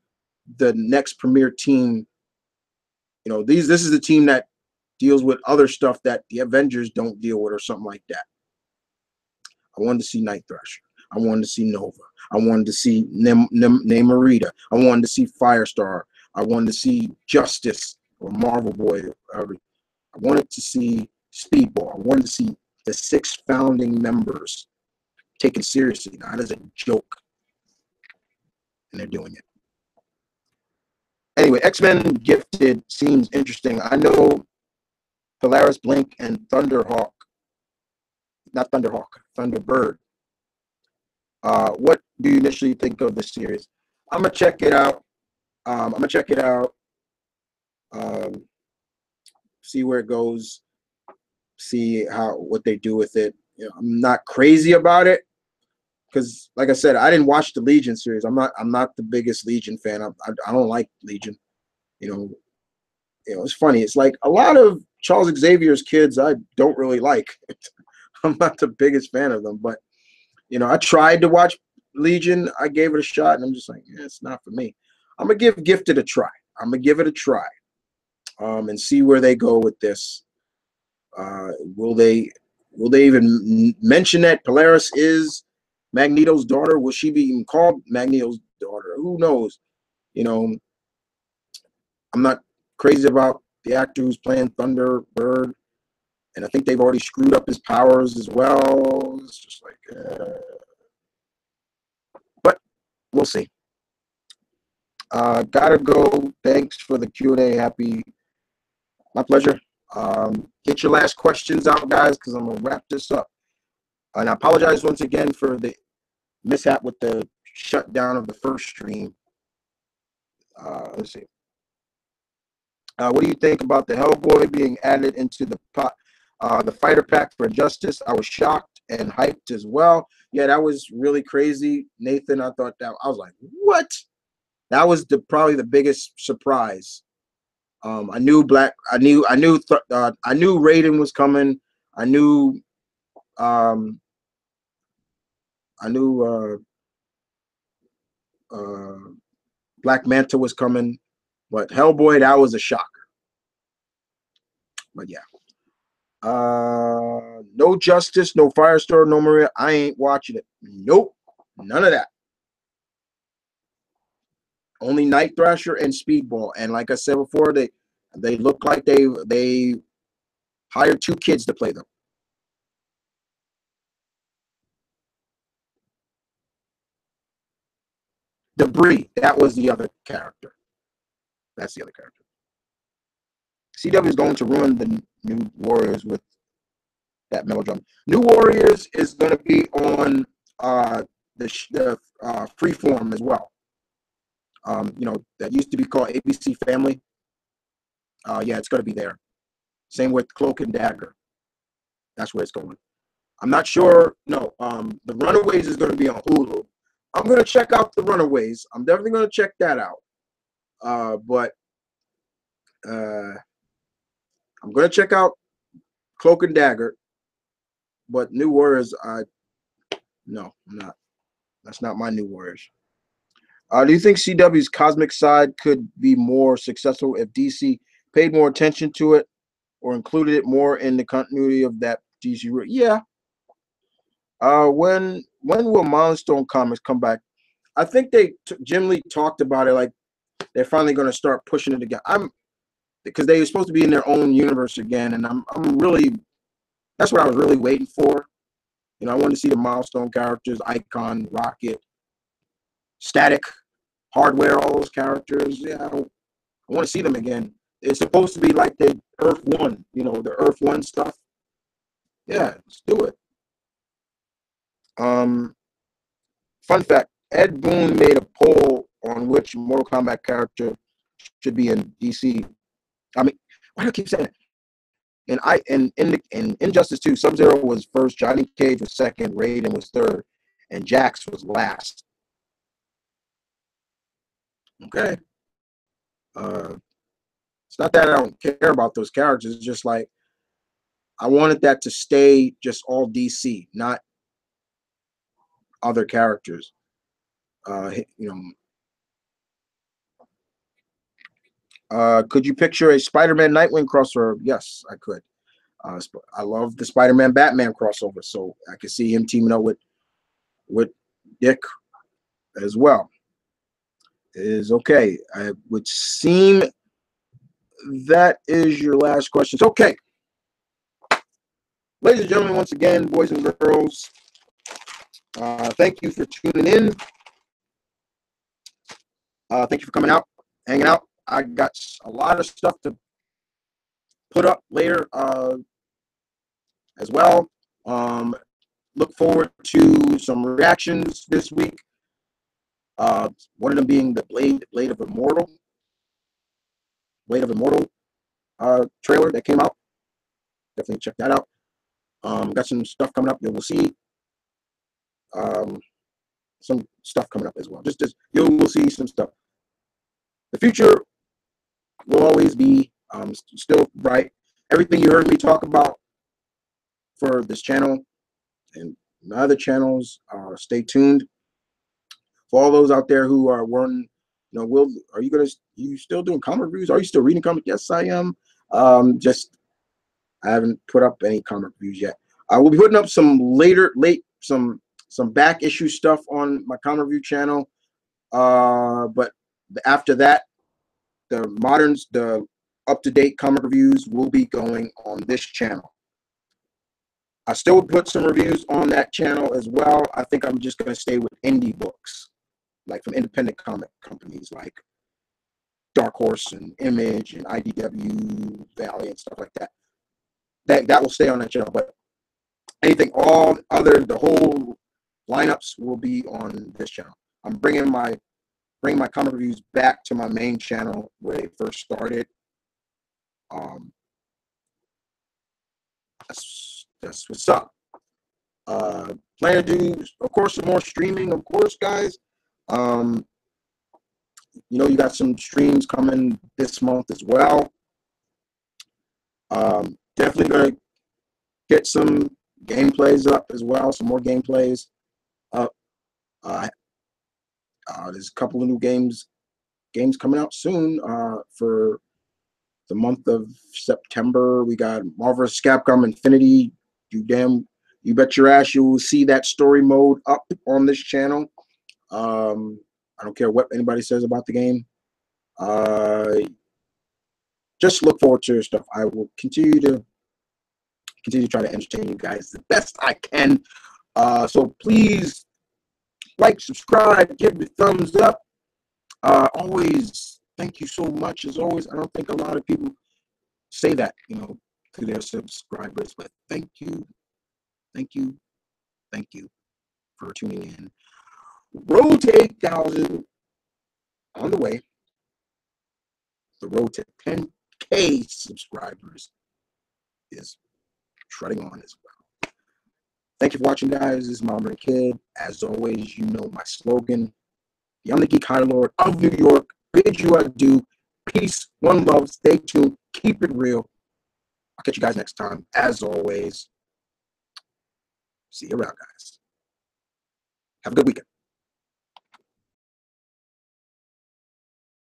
the next premier team. You know, this is the team that deals with other stuff that the Avengers don't deal with or something like that. I wanted to see Night Thrasher. I wanted to see Nova. I wanted to see Namorita. I wanted to see Firestar. I wanted to see Justice or Marvel Boy. I wanted to see Speedball. I wanted to see the 6 founding members taken seriously, not as a joke. And they're doing it. Anyway, X-Men Gifted seems interesting. I know Polaris Blink and Thunderhawk, not Thunderhawk, Thunderbird. What do you initially think of the series? I'm gonna check it out. See where it goes. See what they do with it. You know, I'm not crazy about it because, like I said, I didn't watch the Legion series. I'm not the biggest Legion fan. I don't like Legion. You know, it's funny. It's like a lot of Charles Xavier's kids I don't really like. I'm not the biggest fan of them, but you know, I tried to watch Legion. I gave it a shot, and I'm just like, it's not for me. I'm gonna give Gifted a try. I'm gonna give it a try, and see where they go with this. Will they even mention that Polaris is Magneto's daughter? Will she be even called Magneto's daughter? Who knows? You know, I'm not crazy about the actor who's playing Thunderbird, and I think they've already screwed up his powers as well. It's just like, but we'll see. Gotta go. Thanks for the Q&A. Happy. My pleasure. Get your last questions out, guys, because I'm going to wrap this up. And I apologize once again for the mishap with the shutdown of the first stream. Let's see. What do you think about the Hellboy being added into the fighter pack for Justice? I was shocked and hyped as well. Yeah, that was really crazy, Nathan. I thought that I was like, what? That was probably the biggest surprise. I knew Raiden was coming. I knew Black Manta was coming, but Hellboy, that was a shocker. But yeah, no Justice, no Firestar, no Maria. I ain't watching it. Nope, none of that. Only Night Thrasher and Speedball. And like I said before, they look like they hired 2 kids to play them. Debris, that was the other character. That's the other character. CW is going to ruin the New Warriors with that melodrama. New Warriors is going to be on the Freeform as well. You know, that used to be called ABC Family. Yeah, it's going to be there. Same with Cloak and Dagger. That's where it's going. I'm not sure. No, the Runaways is going to be on Hulu. I'm going to check out the Runaways. I'm definitely going to check that out. But I'm going to check out Cloak and Dagger. But New Warriors, no, I'm not. That's not my New Warriors. Do you think CW's cosmic side could be more successful if DC paid more attention to it or included it more in the continuity of that DC? Yeah. When will Milestone Comics come back? I think Jim Lee talked about it, like they're finally going to start pushing it again. Because they were supposed to be in their own universe again, and I'm really, that's what I was really waiting for. You know, I wanted to see the milestone characters, Icon, Rocket, Static, Hardware, all those characters. Yeah, I want to see them again. It's supposed to be like the Earth One, you know, the Earth One stuff. Yeah, let's do it. Fun fact: Ed Boon made a poll on which Mortal Kombat character should be in DC. I mean, why do I keep saying it? In Injustice 2, Sub-Zero was first, Johnny Cage was second, Raiden was third, and Jax was last. Okay. It's not that I don't care about those characters. It's just like I wanted that to stay just all DC, not other characters. You know, could you picture a Spider-Man Nightwing crossover? Yes, I could. I love the Spider-Man Batman crossover, so I could see him teaming up with Dick as well. It is okay. I would seem that is your last question. Okay. Ladies and gentlemen, once again, boys and girls, thank you for tuning in. Thank you for coming out, hanging out. I got a lot of stuff to put up later as well. Look forward to some reactions this week. One of them being the Blade of Immortal trailer that came out. Definitely check that out. Got some stuff coming up that we'll see. Some stuff coming up as well. Just you will see some stuff. The future will always be still bright. Everything you heard me talk about for this channel and my other channels, stay tuned. For all those out there who are wondering, you know, you still doing comic reviews? Are you still reading comics? Yes, I am. I haven't put up any comic reviews yet. I will be putting up some some back issue stuff on my comic review channel. But after that, the up-to-date comic reviews will be going on this channel. I still will put some reviews on that channel as well. I think I'm just going to stay with indie books, like from independent comic companies like Dark Horse and Image and IDW, Valley, and stuff like that. That will stay on that channel. But anything, the whole lineups will be on this channel. I'm bringing my comic reviews back to my main channel where they first started. That's what's up. Plan to do, of course, some more streaming, of course, guys. You know, you got some streams coming this month as well. Definitely gonna get some gameplays up as well, some more gameplays up. There's a couple of new games coming out soon. For the month of September, we got Marvel vs. Capcom Infinity. You bet your ass you will see that story mode up on this channel. I don't care what anybody says about the game. Just look forward to stuff. I will continue to try to entertain you guys the best I can. So please like, subscribe, give me a thumbs up. Always thank you so much. As always, I don't think a lot of people say that, you know, to their subscribers, but thank you for tuning in. Road to 8,000 on the way. The road to 10K subscribers is treading on as well. Thank you for watching, guys. This is Mama and Kid. As always, you know my slogan. The I'm the Geek High Lord of New York. Bid you adieu. Peace, one love. Stay tuned. Keep it real. I'll catch you guys next time. As always, see you around, guys. Have a good weekend.